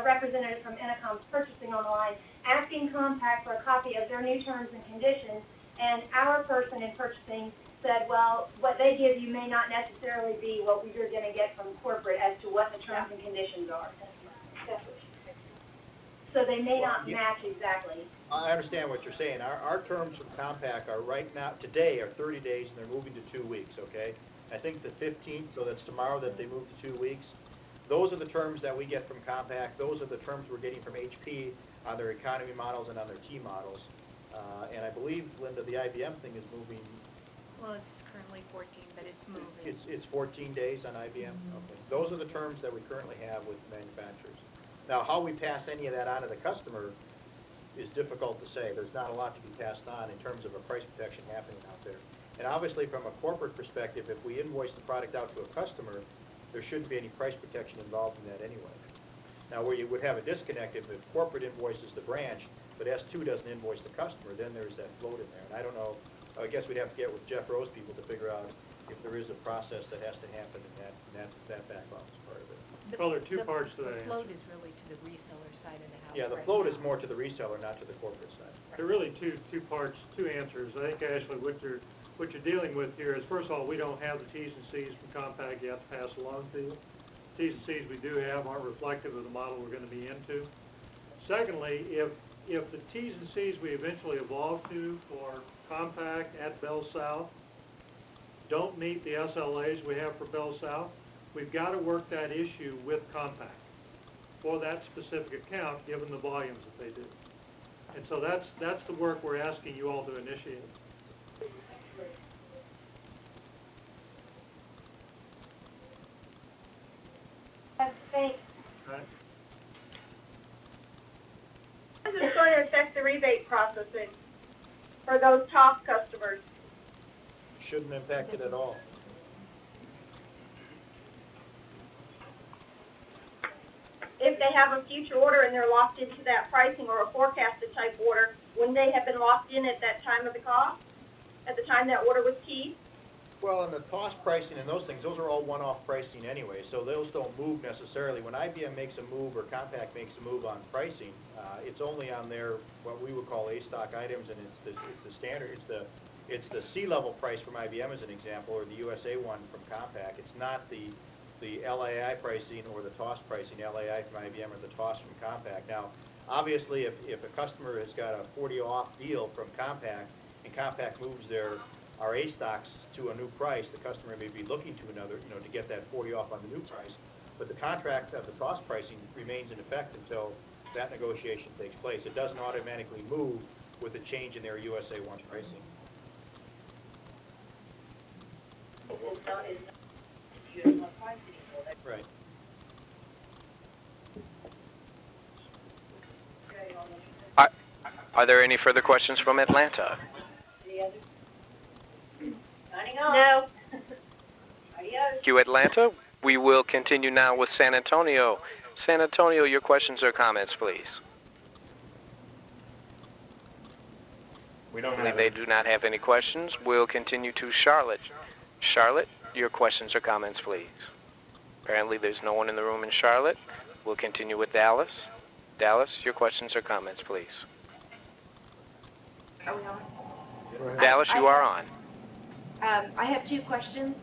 representative from Inacom purchasing on the line, asking Compaq for a copy of their new terms and conditions, and our person in purchasing said, well, what they give you may not necessarily be what you're going to get from corporate as to what the terms and conditions are. so they may not Well, yeah. match exactly. I understand what you're saying. Our terms from Compaq are right now, today, are 30 days, and they're moving to 2 weeks, okay? I think the 15th, so that's tomorrow that they move to 2 weeks. Those are the terms that we get from Compaq. Those are the terms we're getting from HP on their economy models and on their T models. And I believe, Linda, the IBM thing is moving, Well, it's currently 14, but it's moving. it's 14 days on IBM? Okay. Those are the terms that we currently have with manufacturers. Now, how we pass any of that on to the customer is difficult to say. There's not a lot to be passed on in terms of a price protection happening out there. And obviously, from a corporate perspective, if we invoice the product out to a customer, there shouldn't be any price protection involved in that anyway. Now, where you would have a disconnect if corporate invoices the branch, but S2 doesn't invoice the customer, then there's that float in there. And I don't know, I guess we'd have to get with Jeff Rose people to figure out if there is a process that has to happen in that back office part of it. Well, there are two parts to that The answer. float is really to the reseller side of the house. Yeah, the right float now. is more to the reseller, not to the corporate side. There are really two parts, two answers. I think, Ashley, what you're dealing with here is, first of all, we don't have the T's and C's from Compaq you have to pass along to you. T's and C's we do have aren't reflective of the model we're going to be into. Secondly, if the T's and C's we eventually evolve to for Compaq at Bell South don't meet the SLAs we have for Bell South, we've got to work that issue with Compaq for that specific account, given the volumes that they do. And so that's the work we're asking you all to initiate. Thanks. Right? How is this going to affect the rebate processing for those top customers? Shouldn't impact it at all. If they have a future order and they're locked into that pricing or a forecasted type order, wouldn't they have been locked in at that time of the cost, at the time that order was keyed? Well, and the cost pricing and those things, those are all one-off pricing anyway, so those don't move necessarily. When IBM makes a move or Compaq makes a move on pricing, it's only on their, what we would call A-stock items, and it's the standard, it's the C-level price from IBM as an example, or the USA one from Compaq. It's not the LAI pricing or the TOS pricing, LAI from IBM or the TOS from Compaq. Now, obviously, if a customer has got a 40 off deal from Compaq, and Compaq moves our A stocks to a new price, the customer may be looking to another, to get that 40 off on the new price. But the contract of the cost pricing remains in effect until that negotiation takes place. It doesn't automatically move with a change in their USA 1 pricing. Right. Are there any further questions from Atlanta? No. Thank you, Atlanta. We will continue now with San Antonio. San Antonio, your questions or comments, please. We don't Apparently have they do not have any questions. We'll continue to Charlotte. Charlotte, your questions or comments, please. Apparently there's no one in the room in Charlotte. We'll continue with Dallas. Dallas, your questions or comments, please. Are we on? Dallas, you are on. I have two questions.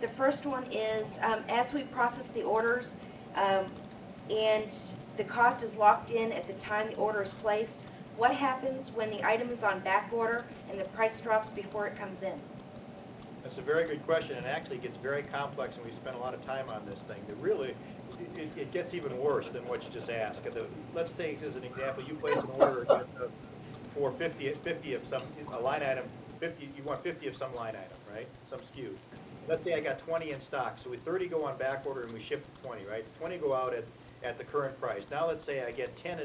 The first one is, as we process the orders, and the cost is locked in at the time the order is placed, what happens when the item is on back order and the price drops before it comes in? That's a very good question, and actually gets very complex, and we spent a lot of time on this thing. It gets even worse than what you just asked. Let's take as an example, you place an order for 50 of some, a line item, 50, you want 50 of some line item, right? Some SKU. Let's say I got 20 in stock, so 30 go on back order and we ship 20, right? 20 go out at the current price. Now let's say I get 10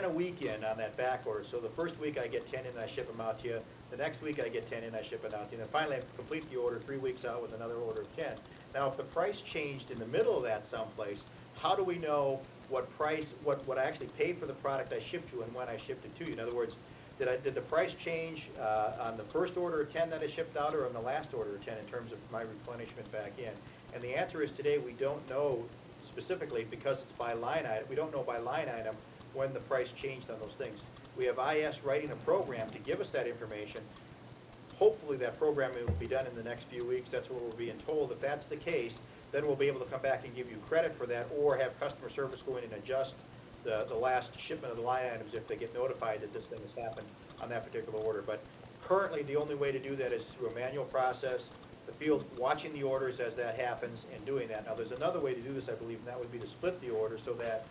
a week in on that back order. So the first week I get 10 in and I ship them out to you. The next week I get 10 in and I ship it out to you. And then finally I complete the order 3 weeks out with another order of 10. Now if the price changed in the middle of that someplace, how do we know what price, what I actually paid for the product I shipped you and when I shipped it to you? In other words, did the price change on the first order of 10 that I shipped out or on the last order of 10 in terms of my replenishment back in? And the answer is today we don't know specifically because it's by line item. We don't know by line item when the price changed on those things. We have IS writing a program to give us that information. Hopefully that program will be done in the next few weeks. That's what we're being told. If that's the case, then we'll be able to come back and give you credit for that or have customer service go in and adjust the last shipment of the line items if they get notified that this thing has happened on that particular order. But currently, the only way to do that is through a manual process, the field watching the orders as that happens and doing that. Now, there's another way to do this, I believe, and that would be to split the order so that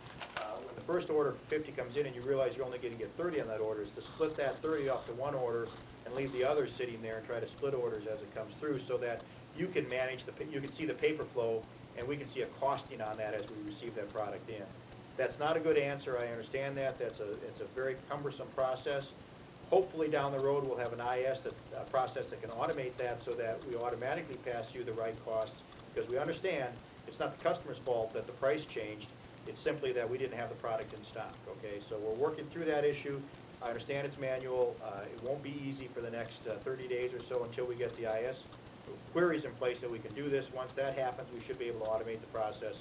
when the first order for 50 comes in and you realize you're only going to get 30 on that order, is to split that 30 off to one order and leave the others sitting there and try to split orders as it comes through so that you can manage you can see the paper flow and we can see a costing on that as we receive that product in. That's not a good answer. I understand that. It's a very cumbersome process. Hopefully down the road we'll have an IS process that can automate that so that we automatically pass you the right costs, because we understand it's not the customer's fault that the price changed. It's simply that we didn't have the product in stock, okay? So we're working through that issue. I understand it's manual. It won't be easy for the next 30 days or so until we get the IS queries in place that we can do this. Once that happens, we should be able to automate the process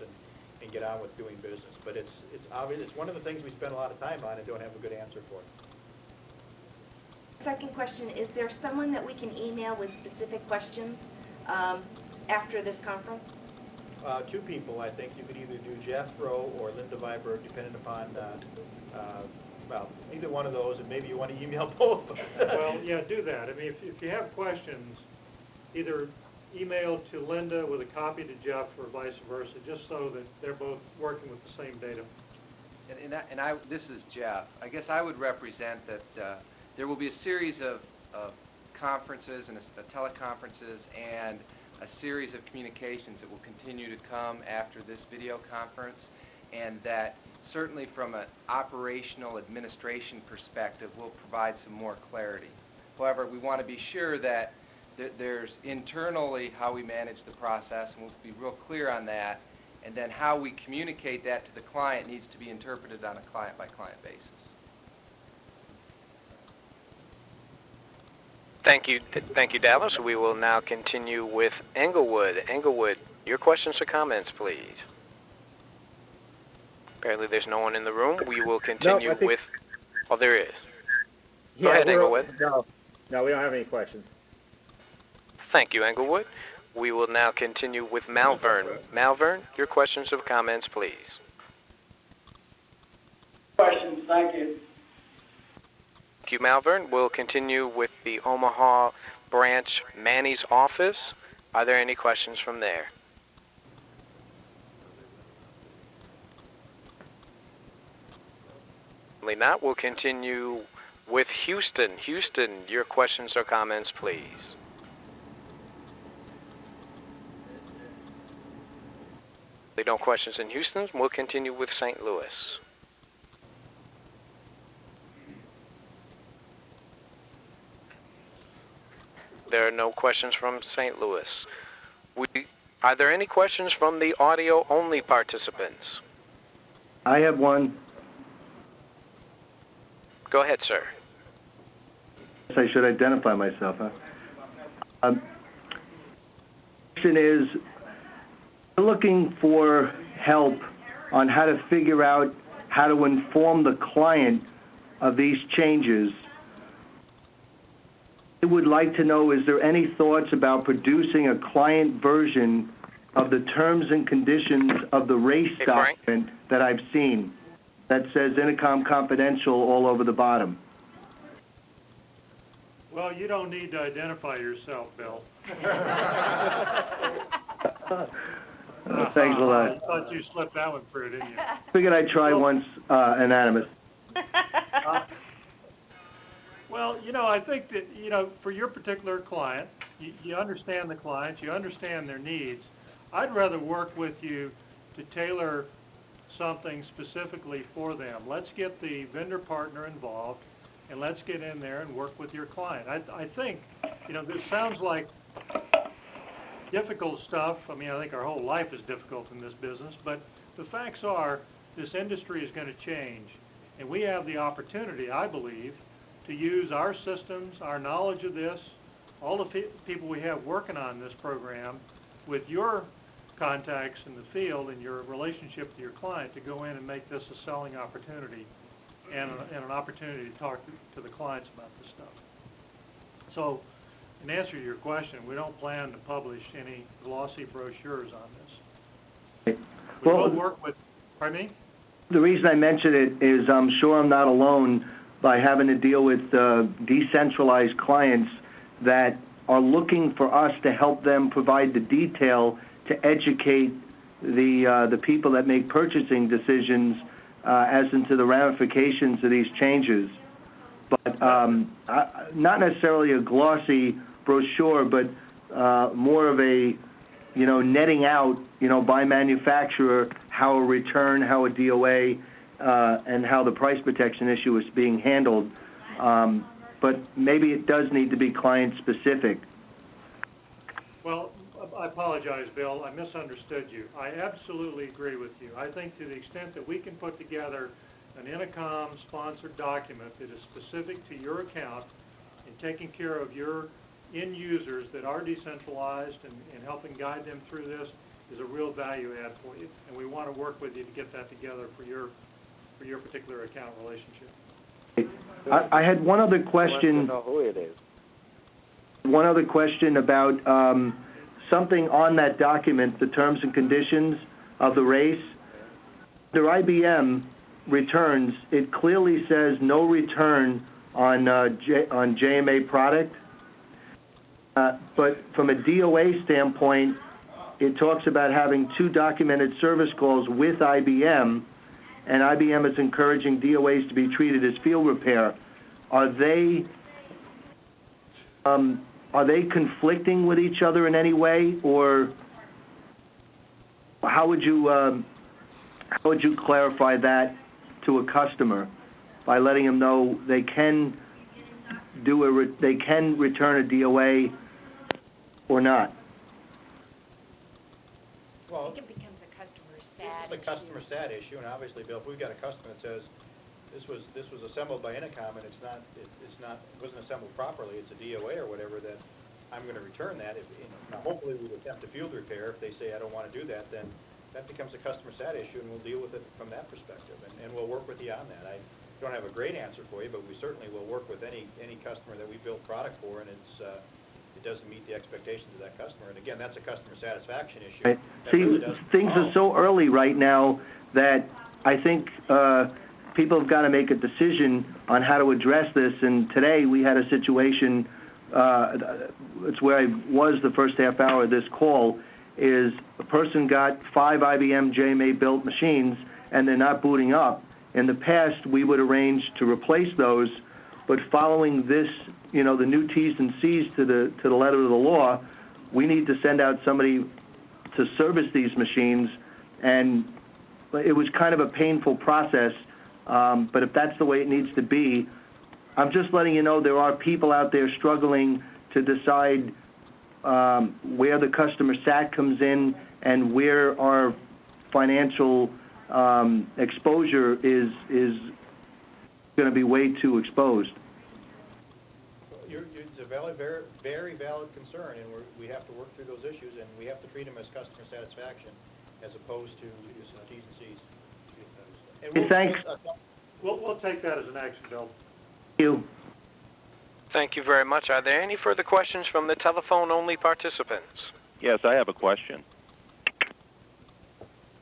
and get on with doing business. But it's obvious, it's one of the things we spend a lot of time on and don't have a good answer for. Second question, is there someone that we can email with specific questions after this conference? Two people. I think you could either do Jethro or Linda Viberg, depending upon, well, either one of those, and maybe you want to email both. Well, yeah, do that. I mean, if you have questions, either email to Linda with a copy to Jeff or vice versa, just so that they're both working with the same data. This is Jeff. I guess I would represent that there will be a series of conferences and teleconferences and a series of communications that will continue to come after this video conference, and that certainly from an operational administration perspective will provide some more clarity. However, we want to be sure that there's internally how we manage the process, and we'll be real clear on that, and then how we communicate that to the client needs to be interpreted on a client-by-client basis. Thank you, Dallas. We will now continue with Englewood. Englewood, your questions or comments, please. Apparently there's no one in the room. We will continue with... Oh, there is. Yeah, Go ahead, Englewood. No, we don't have any questions. Thank you, Englewood. We will now continue with Malvern. Malvern, your questions or comments, please. Questions, thank you. Thank you, Malvern. We'll continue with the Omaha branch Manny's office. Are there any questions from there? Probably not. We'll continue with Houston. Houston, your questions or comments, please. No questions in Houston. We'll continue with St. Louis. There are no questions from St. Louis. Are there any questions from the audio-only participants? I have one. Go ahead, sir. I should identify myself, huh? Question is, we're looking for help on how to figure out how to inform the client of these changes. I would like to know, is there any thoughts about producing a client version of the terms and conditions of the race document that I've seen that says Inacom Confidential all over the bottom? Well, you don't need to identify yourself, Bill. Thanks a lot. I thought you slipped that one through, didn't you? Figured I'd try once, anonymous. Well, you know, I think that, you know, for your particular client, you understand the clients, you understand their needs. I'd rather work with you to tailor something specifically for them. Let's get the vendor partner involved, and let's get in there and work with your client. I think, you know, this sounds like difficult stuff. I mean, I think our whole life is difficult in this business, but the facts are this industry is going to change, and we have the opportunity, I believe, to use our systems, our knowledge of this, all the people we have working on this program, with your contacts in the field and your relationship with your client, to go in and make this a selling opportunity and an opportunity to talk to the clients about this stuff. So, in answer to your question, we don't plan to publish any glossy brochures on this. We will work with, pardon me? The reason I mention it is I'm sure I'm not alone by having to deal with decentralized clients that are looking for us to help them provide the detail to educate the people that make purchasing decisions as into the ramifications of these changes. But not necessarily a glossy brochure, but more of a, netting out, by manufacturer, how a return, how a DOA, and how the price protection issue is being handled. But maybe it does need to be client-specific. Well, I apologize, Bill. I misunderstood you. I absolutely agree with you. I think to the extent that we can put together an Inacom-sponsored document that is specific to your account and taking care of your end users that are decentralized and helping guide them through this is a real value add for you. And we want to work with you to get that together for your particular account relationship. I had one other question. Know who it is. One other question about something on that document, the terms and conditions of the race. Under IBM returns, it clearly says no return on JMA product. But from a DOA standpoint, it talks about having 2 documented service calls with IBM, and IBM is encouraging DOAs to be treated as field repair. Are they conflicting with each other in any way, or how would you clarify that to a customer by letting them know they can return a DOA or not? I think it becomes a customer sad It's a customer sad issue, and obviously, Bill, if we've got a customer that says, this was assembled by Inacom and it wasn't assembled properly, it's a DOA or whatever, that I'm going to return that. Now, hopefully we would attempt a field repair. If they say I don't want to do that, then that becomes a customer sat issue, and we'll deal with it from that perspective, and we'll work with you on that. I don't have a great answer for you, but we certainly will work with any customer that we build product for, and it doesn't meet the expectations of that customer. And again, that's a customer satisfaction issue. Right. That See, really things are so early right now that I think people have got to make a decision on how to address this. And today we had a situation, it's where I was the first half hour of this call, is a person got 5 IBM JMA built machines and they're not booting up. In the past, we would arrange to replace those, but following this, the new T's and C's to the letter of the law, we need to send out somebody to service these machines, and it was kind of a painful process, but if that's the way it needs to be, I'm just letting you know there are people out there struggling to decide where the customer sat comes in and where our financial exposure is going to be way too exposed. It's a valid, very, very valid concern, and we have to work through those issues, and we have to treat them as customer satisfaction as opposed to T's and C's. And Thanks. We'll take that as an action, Bill. Thank you. Thank you very much. Are there any further questions from the telephone-only participants? Yes, I have a question.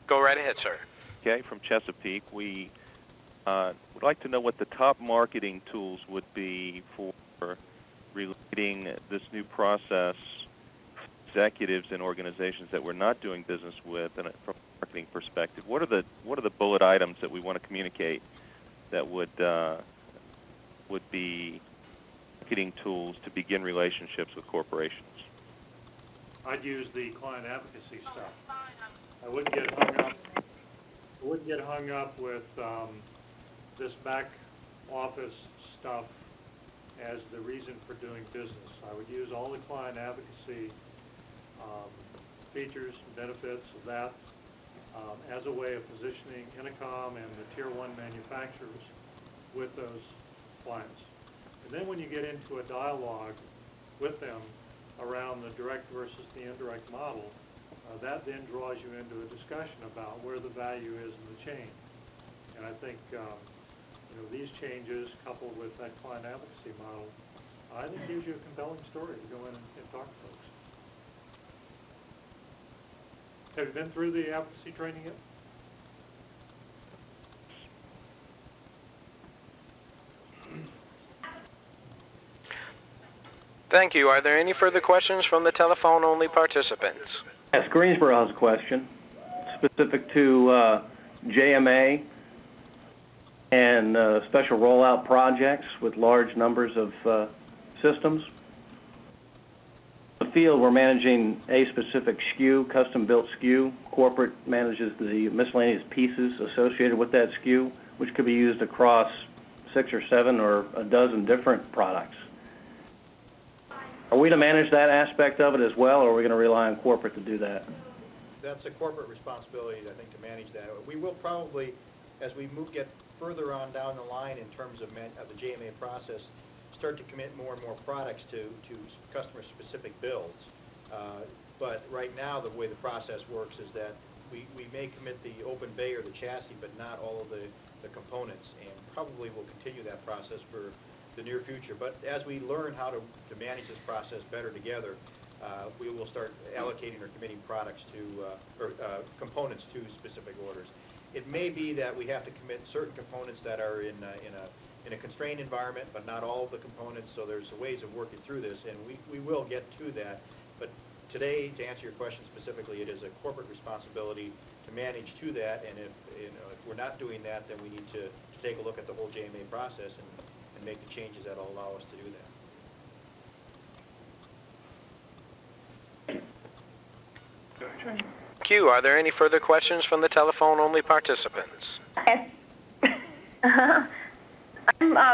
Go right ahead, sir. Okay, from Chesapeake, we would like to know what the top marketing tools would be for relating this new process to executives in organizations that we're not doing business with, and from a marketing perspective. What are the bullet items that we want to communicate that would be marketing tools to begin relationships with corporations? I'd use the client advocacy stuff. I wouldn't get hung up with this back office stuff as the reason for doing business. I would use all the client advocacy features and benefits of that as a way of positioning Inacom and the Tier 1 manufacturers with those clients. And then when you get into a dialogue with them around the direct versus the indirect model, that then draws you into a discussion about where the value is in the chain. And I think these changes, coupled with that client advocacy model, I think gives you a compelling story to go in and talk to folks. Have you been through the advocacy training yet? Thank you. Are there any further questions from the telephone-only participants? Yes, Greensboro has a question specific to JMA and special rollout projects with large numbers of systems. In the field, we're managing a specific SKU, custom-built SKU. Corporate manages the miscellaneous pieces associated with that SKU, which could be used across 6 or 7 or a dozen different products. Are we to manage that aspect of it as well, or are we going to rely on corporate to do that? That's a corporate responsibility, I think, to manage that. We will probably, as we get further on down the line in terms of the JMA process, start to commit more and more products to customer-specific builds. But right now, the way the process works is that we may commit the open bay or the chassis, but not all of the components, and probably will continue that process for the near future. But as we learn how to manage this process better together, we will start allocating or committing products to, or components to specific orders. It may be that we have to commit certain components that are in a constrained environment, but not all of the components, so there's weys of working through this, and we will get to that. But today, to answer your question specifically, it is a corporate responsibility to manage to that, and if we're not doing that, then we need to take a look at the whole JMA process and make the changes that will allow us to do that. Q, are there any further questions from the telephone-only participants? I'm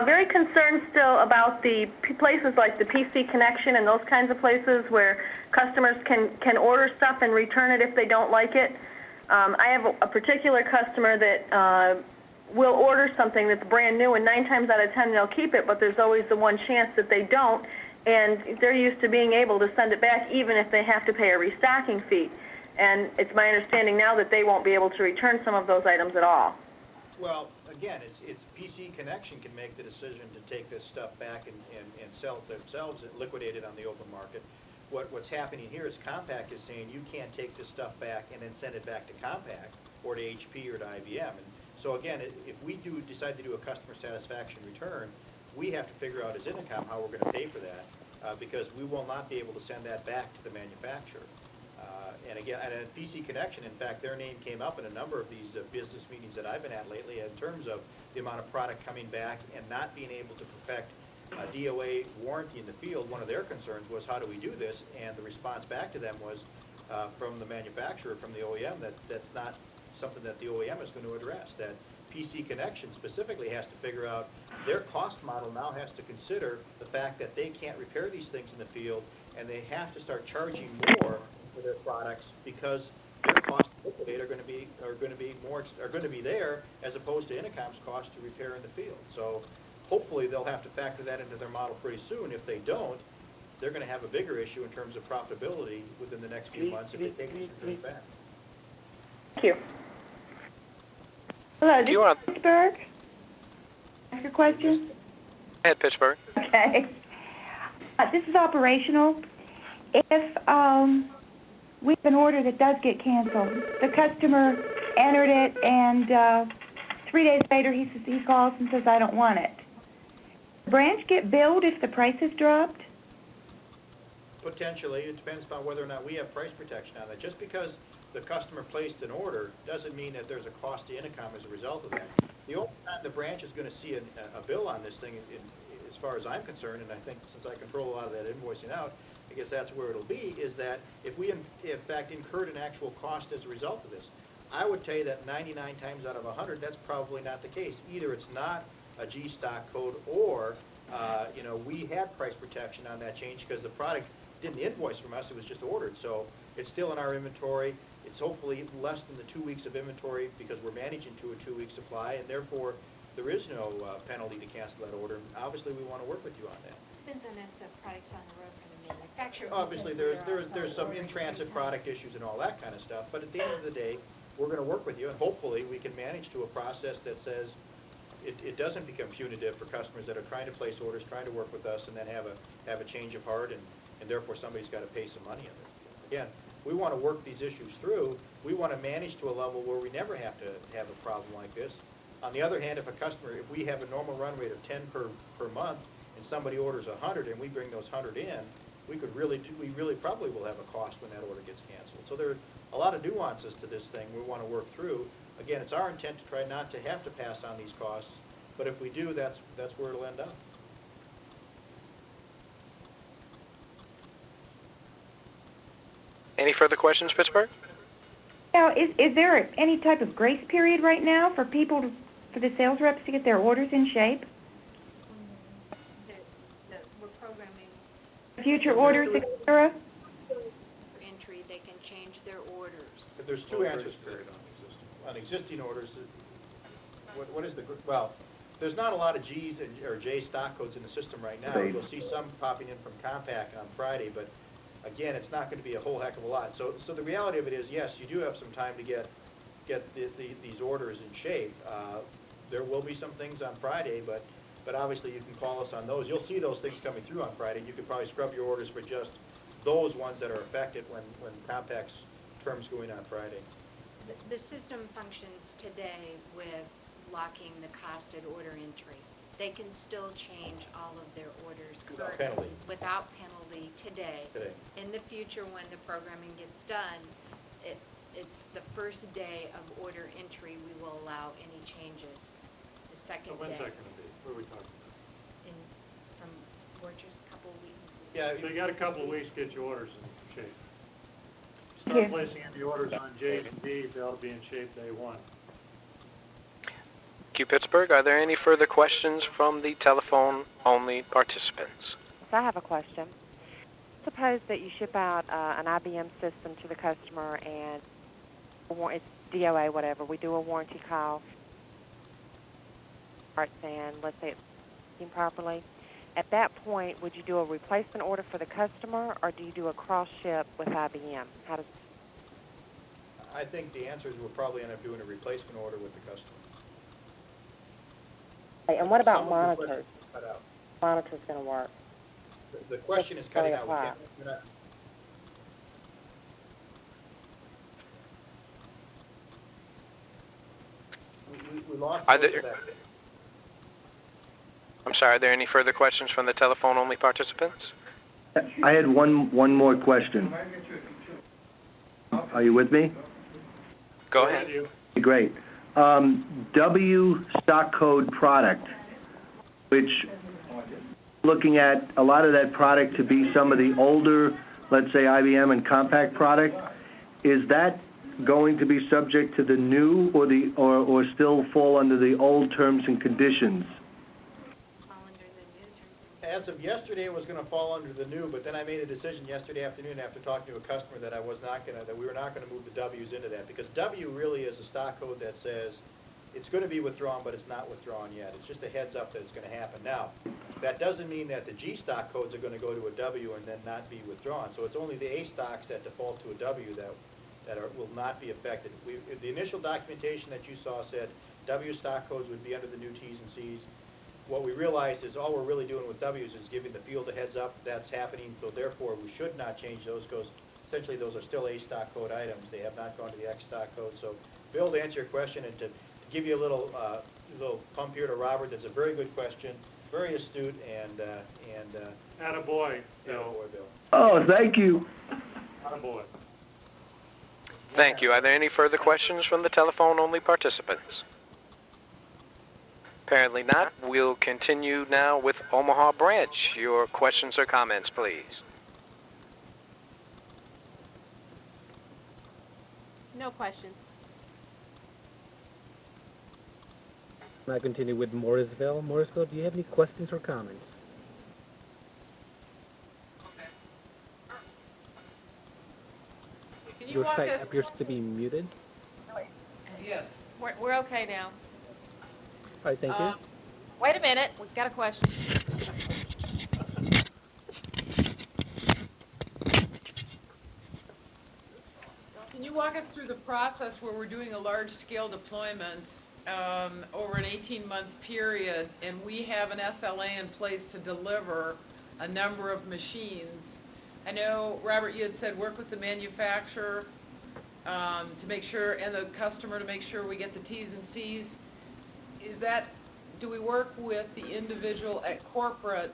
very concerned still about the places like the PC Connection and those kinds of places where customers can order stuff and return it if they don't like it. I have a particular customer that will order something that's brand new, and 9 times out of 10 they'll keep it, but there's always the one chance that they don't, and they're used to being able to send it back even if they have to pay a restocking fee. And it's my understanding now that they won't be able to return some of those items at all. Well, again, it's PC Connection can make the decision to take this stuff back and sell it themselves and liquidate it on the open market. What's happening here is Compaq is saying you can't take this stuff back and then send it back to Compaq or to HP or to IBM. And so again, if we decide to do a customer satisfaction return, we have to figure out as Inacom how we're going to pay for that, because we will not be able to send that back to the manufacturer. And again, at PC Connection, in fact, their name came up in a number of these business meetings that I've been at lately in terms of the amount of product coming back and not being able to perfect DOA warranty in the field. One of their concerns was, how do we do this? And the response back to them was from the manufacturer, from the OEM, that's not something that the OEM is going to address. That PC Connection specifically has to figure out their cost model now has to consider the fact that they can't repair these things in the field, and they have to start charging more for their products because their costs to liquidate are going to be there as opposed to Inacom's cost to repair in the field. So hopefully they'll have to factor that into their model pretty soon. If they don't, they're going to have a bigger issue in terms of profitability within the next few months if they take these things back. Thank you. Hello, this is Pittsburgh. Ask a question? Go ahead, Pittsburgh. Okay. This is operational. If we have an order that does get canceled, the customer entered it, and 3 days later he calls and says, I don't want it. Does the branch get billed if the price has dropped? Potentially. It depends upon whether or not we have price protection on that. Just because the customer placed an order doesn't mean that there's a cost to Inacom as a result of that. The only time the branch is going to see a bill on this thing, as far as I'm concerned, and I think since I control a lot of that invoicing out, I guess that's where it'll be, is that if we in fact incurred an actual cost as a result of this. I would tell you that 99 times out of 100, that's probably not the case. Either it's not a G-stock code, or we had price protection on that change because the product didn't invoice from us, it was just ordered. So it's still in our inventory. It's hopefully less than the 2 weeks of inventory because we're managing to a 2-week supply, and therefore there is no penalty to cancel that order. Obviously, we want to work with you on that. Depends on if the product's on the road for the manufacturer. Obviously, there's some in-transit product issues and all that kind of stuff, but at the end of the day, we're going to work with you, and hopefully we can manage to a process that says it doesn't become punitive for customers that are trying to place orders, trying to work with us, and then have a change of heart, and therefore somebody's got to pay some money on it. Again, we want to work these issues through. We want to manage to a level where we never have to have a problem like this. On the other hand, if we have a normal run rate of 10 per month, and somebody orders 100 and we bring those 100 in, we really probably will have a cost when that order gets canceled. So there are a lot of nuances to this thing we want to work through. Again, it's our intent to try not to have to pass on these costs, but if we do, that's where it'll end up. Any further questions, Pittsburgh? Now, is there any type of grace period right now for people, for the sales reps to get their orders in shape? We're programming Future orders, etc.? for entry, they can change their orders. But there's two answers on existing orders. What is the, well, there's not a lot of G's or J stock codes in the system right now. You'll see some popping in from Compaq on Friday, but again, it's not going to be a whole heck of a lot. So the reality of it is, yes, you do have some time to get these orders in shape. There will be some things on Friday, but obviously you can call us on those. You'll see those things coming through on Friday. You could probably scrub your orders for just those ones that are affected when Compaq's terms go in on Friday. The system functions today with locking the costed order entry. They can still change all of their orders currently without penalty today. In the future, when the programming gets done, it's the first day of order entry we will allow any changes. The second When's day. that going to be? What are we talking about? From Borchers, a couple of weeks. Yeah. So you got a couple of weeks to get your orders in shape. Start placing in the orders on J's and D's. They'll be in shape day one. Thank you, Pittsburgh. Are there any further questions from the telephone-only participants? So I have a question. Suppose that you ship out an IBM system to the customer and it's DOA, whatever. We do a warranty call. And let's say it's working properly. At that point, would you do a replacement order for the customer, or do you do a cross-ship with IBM? How does? I think the answer is we'll probably end up doing a replacement order with the customer. Okay, and what about monitors? Monitors going to work? The question is cutting out. We lost most of that. I'm sorry, are there any further questions from the telephone-only participants? I had one more question. Are you with me? Go ahead. Great. W stock code product, which looking at a lot of that product to be some of the older, let's say IBM and Compaq product, is that going to be subject to the new or still fall under the old terms and conditions? As of yesterday, it was going to fall under the new, but then I made a decision yesterday afternoon after talking to a customer that we were not going to move the W's into that, because W really is a stock code that says it's going to be withdrawn, but it's not withdrawn yet. It's just a heads up that it's going to happen. Now, that doesn't mean that the G stock codes are going to go to a W and then not be withdrawn. So it's only the A stocks that default to a W that will not be affected. The initial documentation that you saw said W stock codes would be under the new T's and C's. What we realized is all we're really doing with W's is giving the field a heads up that's happening, so therefore we should not change those codes. Essentially, those are still A stock code items. They have not gone to the X stock code. So, Bill, to answer your question and to give you a little pump here to Robert, that's a very good question, very astute, and attaboy, Bill. Attaboy, Bill. Oh, thank you. Attaboy. Thank you. Are there any further questions from the telephone-only participants? Apparently not. We'll continue now with Omaha Branch. Your questions or comments, please. No questions. I continue with Morrisville. Morrisville, do you have any questions or comments? Can you Your walk site us? appears to be muted. Yes. We're okay now. All right, thank you. Wait a minute. We've got a question. Can you walk us through the process where we're doing a large-scale deployment over an 18-month period, and we have an SLA in place to deliver a number of machines? I know, Robert, you had said work with the manufacturer to make sure, and the customer to make sure we get the T's and C's. Do we work with the individual at corporate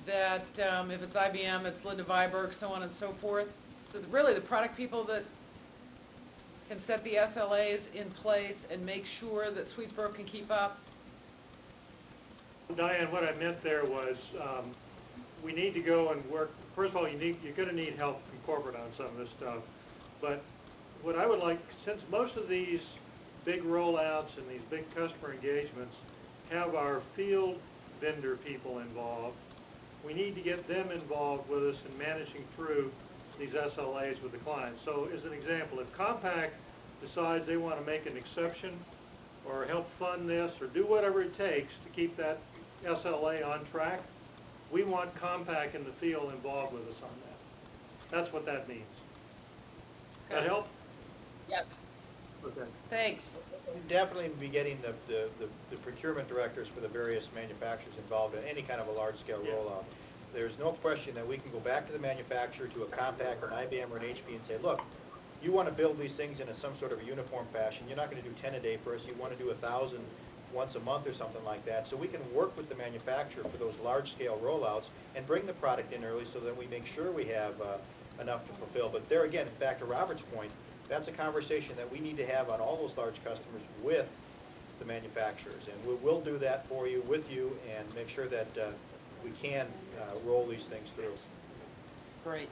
that if it's IBM, it's Linda Viberg, so on and so forth. So really, the product people that can set the SLAs in place and make sure that Swedesboro can keep up. Diane, what I meant there was, we need to go and work, first of all, you're gonna need help from corporate on some of this stuff. But what I would like, since most of these big rollouts and these big customer engagements have our field vendor people involved, we need to get them involved with us in managing through these SLAs with the clients. So as an example, if Compaq decides they want to make an exception or help fund this or do whatever it takes to keep that SLA on track, we want Compaq in the field involved with us on that. That's what that means. That help? Yes. Okay. Thanks. We'd definitely be getting the procurement directors for the various manufacturers involved in any kind of a large-scale rollout. There's no question that we can go back to the manufacturer, to a Compaq or an IBM or an HP and say, look, you want to build these things in some sort of a uniform fashion. You're not going to do 10 a day for us. You want to do 1,000 once a month or something like that. So we can work with the manufacturer for those large-scale rollouts and bring the product in early so that we make sure we have enough to fulfill. But there again, back to Robert's point, that's a conversation that we need to have on all those large customers with the manufacturers. And we'll do that for you, with you, and make sure that we can roll these things through. Great.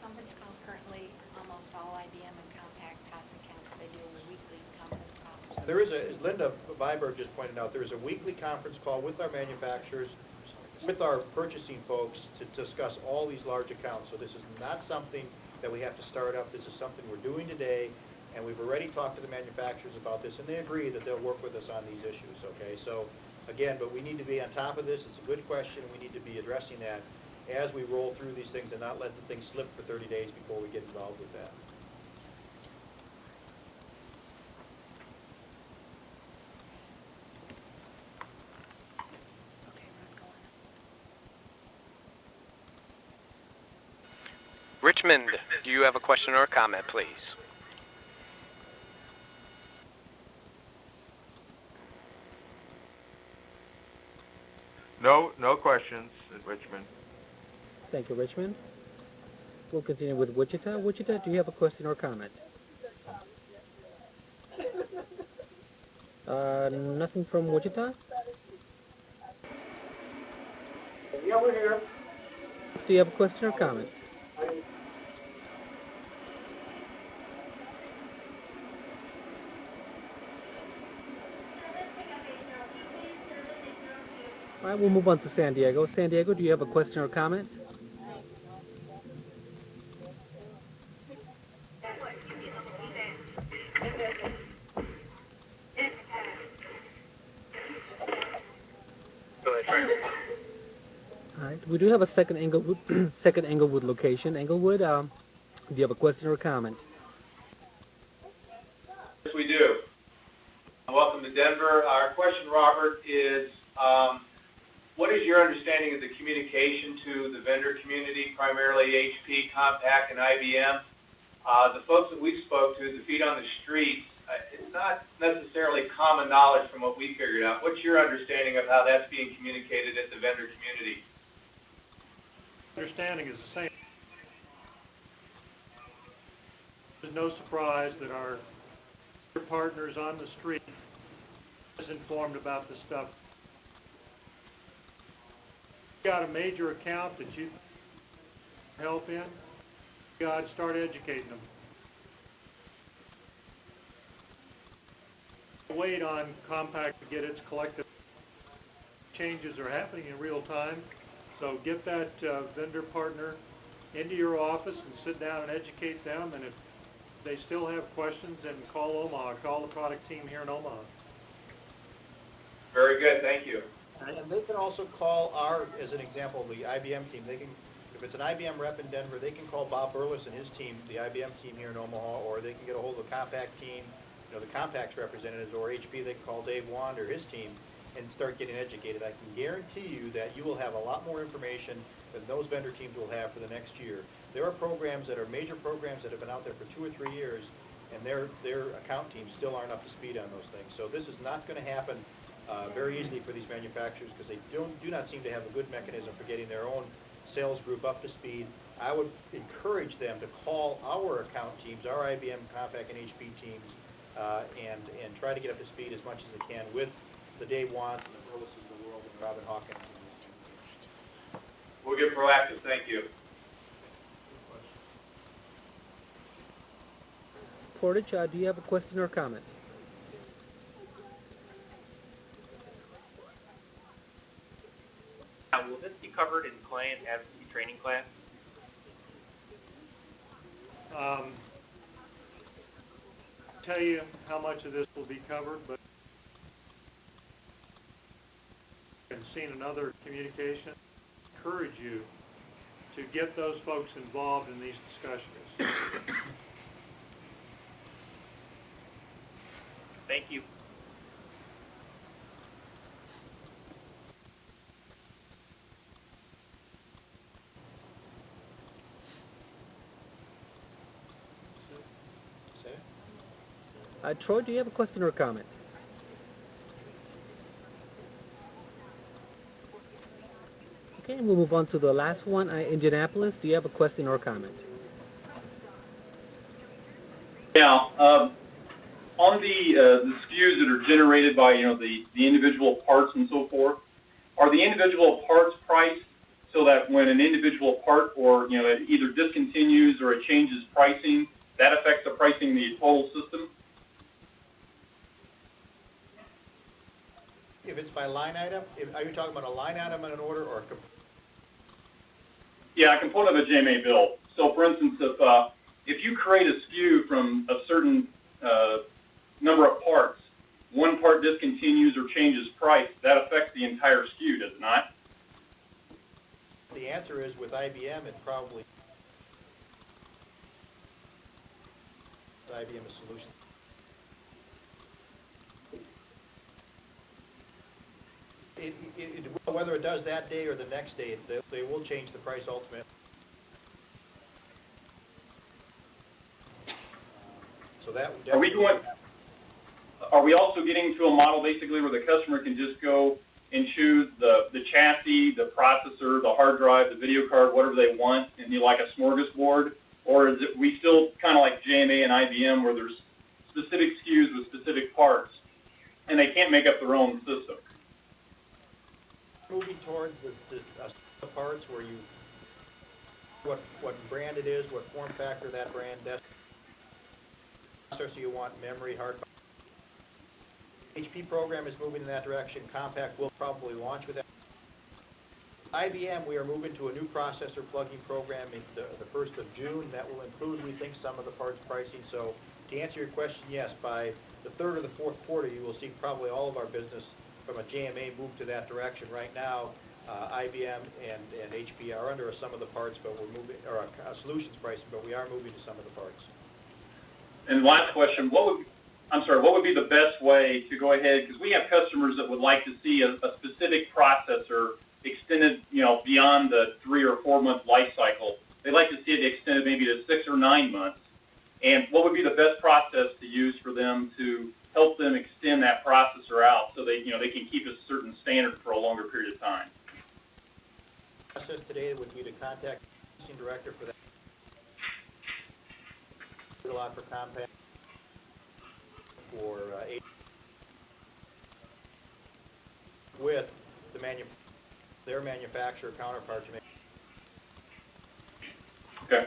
Conference calls currently, almost all IBM and Compaq TAS accounts, they do a weekly conference call. There is as Linda Viberg just pointed out, there's a weekly conference call with our manufacturers, with our purchasing folks to discuss all these large accounts. So this is not something that we have to start up. This is something we're doing today, and we've already talked to the manufacturers about this, and they agree that they'll work with us on these issues, okay? So, again, but we need to be on top of this. It's a good question. We need to be addressing that as we roll through these things and not let the thing slip for 30 days before we get involved with that. Richmond, do you have a question or a comment, please? No questions in Richmond. Thank you, Richmond. We'll continue with Wichita. Wichita, do you have a question or comment? Nothing from Wichita? Yeah, we're here. Do you have a question or comment? All right, we'll move on to San Diego. San Diego, do you have a question or comment? All right, we do have a second Englewood location. Englewood, do you have a question or comment? Yes, we do. Welcome to Denver. Our question, Robert, is what is your understanding of the communication to the vendor community, primarily HP, Compaq, and IBM? The folks that we spoke to, the feet on the street, it's not necessarily common knowledge from what we figured out. What's your understanding of how that's being communicated at the vendor community? Understanding is the same. There's no surprise that our partners on the street is informed about the stuff. You got a major account that you help in, you got to start educating them. Wait on Compaq to get its collective changes are happening in real time. So get that vendor partner into your office and sit down and educate them. And if they still have questions, then call Omaha, call the product team here in Omaha. Very good, thank you. And they can also call our, as an example, the IBM team. They can, if it's an IBM rep in Denver, they can call Bob Burles and his team, the IBM team here in Omaha, or they can get a hold of the Compaq team, you know, the Compaq's representatives, or HP, they can call Dave Wand or his team and start getting educated. I can guarantee you that you will have a lot more information than those vendor teams will have for the next year. There are programs that are major programs that have been out there for 2 or 3 years, and their account teams still aren't up to speed on those things. So this is not going to happen very easily for these manufacturers because they do not seem to have a good mechanism for getting their own sales group up to speed. I would encourage them to call our account teams, our IBM, Compaq, and HP teams, and try to get up to speed as much as they can with the Dave Wants and the Burleses of the world and Robin Hawkins. We'll get proactive. Thank you. Portage, do you have a question or comment? Will this be covered in client advocacy training class? Tell you how much of this will be covered, but I've seen another communication. Encourage you to get those folks involved in these discussions. Thank you. Troy, do you have a question or comment? Okay, we'll move on to the last one. Indianapolis, do you have a question or comment? Yeah, on the SKUs that are generated by, the individual parts and so forth, are the individual parts priced so that when an individual part or, it either discontinues or it changes pricing, that affects the pricing of the total system? If it's by line item, are you talking about a line item in an order or a Yeah, a component of a JMA bill. So, for instance, if you create a SKU from a certain number of parts, one part discontinues or changes price, that affects the entire SKU, does it not? The answer is with IBM, it probably IBM is solution. Whether it does that day or the next day, they will change the price ultimately. So that would Are we also getting to a model basically where the customer can just go and choose the chassis, the processor, the hard drive, the video card, whatever they want, and like a smorgasbord? Or is it we still kind of like JMA and IBM where there's specific SKUs with specific parts and they can't make up their own system? Moving towards the parts where you what brand it is, what form factor that brand does. So you want memory, hard. HP program is moving in that direction. Compaq will probably launch with that. IBM, we are moving to a new processor plugging program in the 1st of June. That will include, we think, some of the parts pricing. So to answer your question, yes, by the 3rd or the 4th quarter, you will see probably all of our business from a JMA move to that direction. Right now, IBM and HP are under some of the parts, but we're moving, or solutions pricing, but we are moving to some of the parts. And last question, what would be the best way to go ahead, because we have customers that would like to see a specific processor extended, beyond the 3 or 4 month life cycle. They'd like to see it extended maybe to 6 or 9 months. And what would be the best process to use for them to help them extend that processor out so they can keep a certain standard for a longer period of time? The process today would be to contact the purchasing director for that. A lot for Compaq, for with their manufacturer counterpart to make. Okay.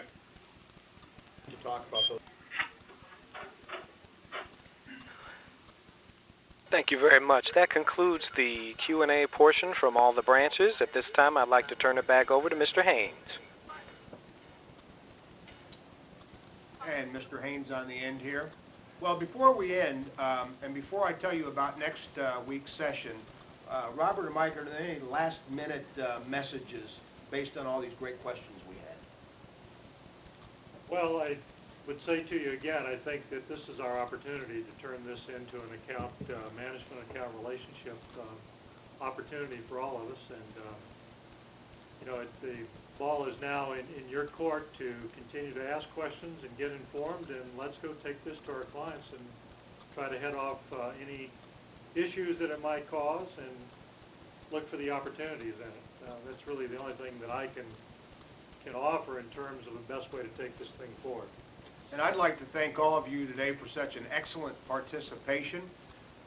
To talk about those. Thank you very much. That concludes the Q&A portion from all the branches. At this time, I'd like to turn it back over to Mr. Haynes. And Mr. Haynes on the end here. Well, before we end, and before I tell you about next week's session, Robert or Mike, are there any last-minute messages based on all these great questions we had? Well, I would say to you again, I think that this is our opportunity to turn this into an account management, account relationship opportunity for all of us. And, the ball is now in your court to continue to ask questions and get informed, and let's go take this to our clients and try to head off any issues that it might cause and look for the opportunities in it. That's really the only thing that I can offer in terms of the best way to take this thing forward. And I'd like to thank all of you today for such an excellent participation.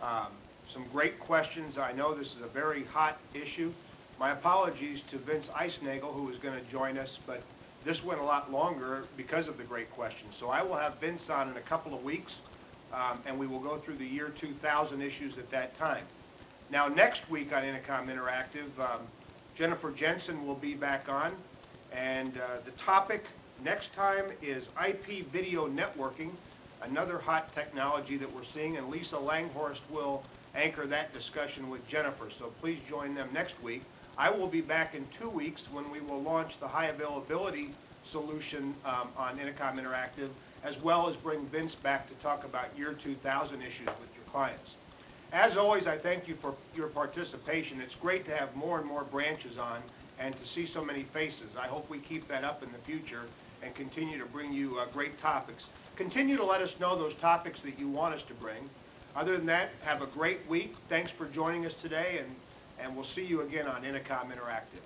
Some great questions. I know this is a very hot issue. My apologies to Vince Eisnagel, who is going to join us, but this went a lot longer because of the great questions. So I will have Vince on in a couple of weeks, and we will go through the year 2000 issues at that time. Now, next week on Inacom Interactive, Jennifer Jensen will be back on, and the topic next time is IP video networking, another hot technology that we're seeing, and Lisa Langhorst will anchor that discussion with Jennifer, so please join them next week. I will be back in 2 weeks when we will launch the high availability solution on Inacom Interactive, as well as bring Vince back to talk about year 2000 issues with your clients. As always, I thank you for your participation. It's great to have more and more branches on and to see so many faces. I hope we keep that up in the future and continue to bring you great topics. Continue to let us know those topics that you want us to bring. Other than that, have a great week. Thanks for joining us today, and we'll see you again on Inacom Interactive.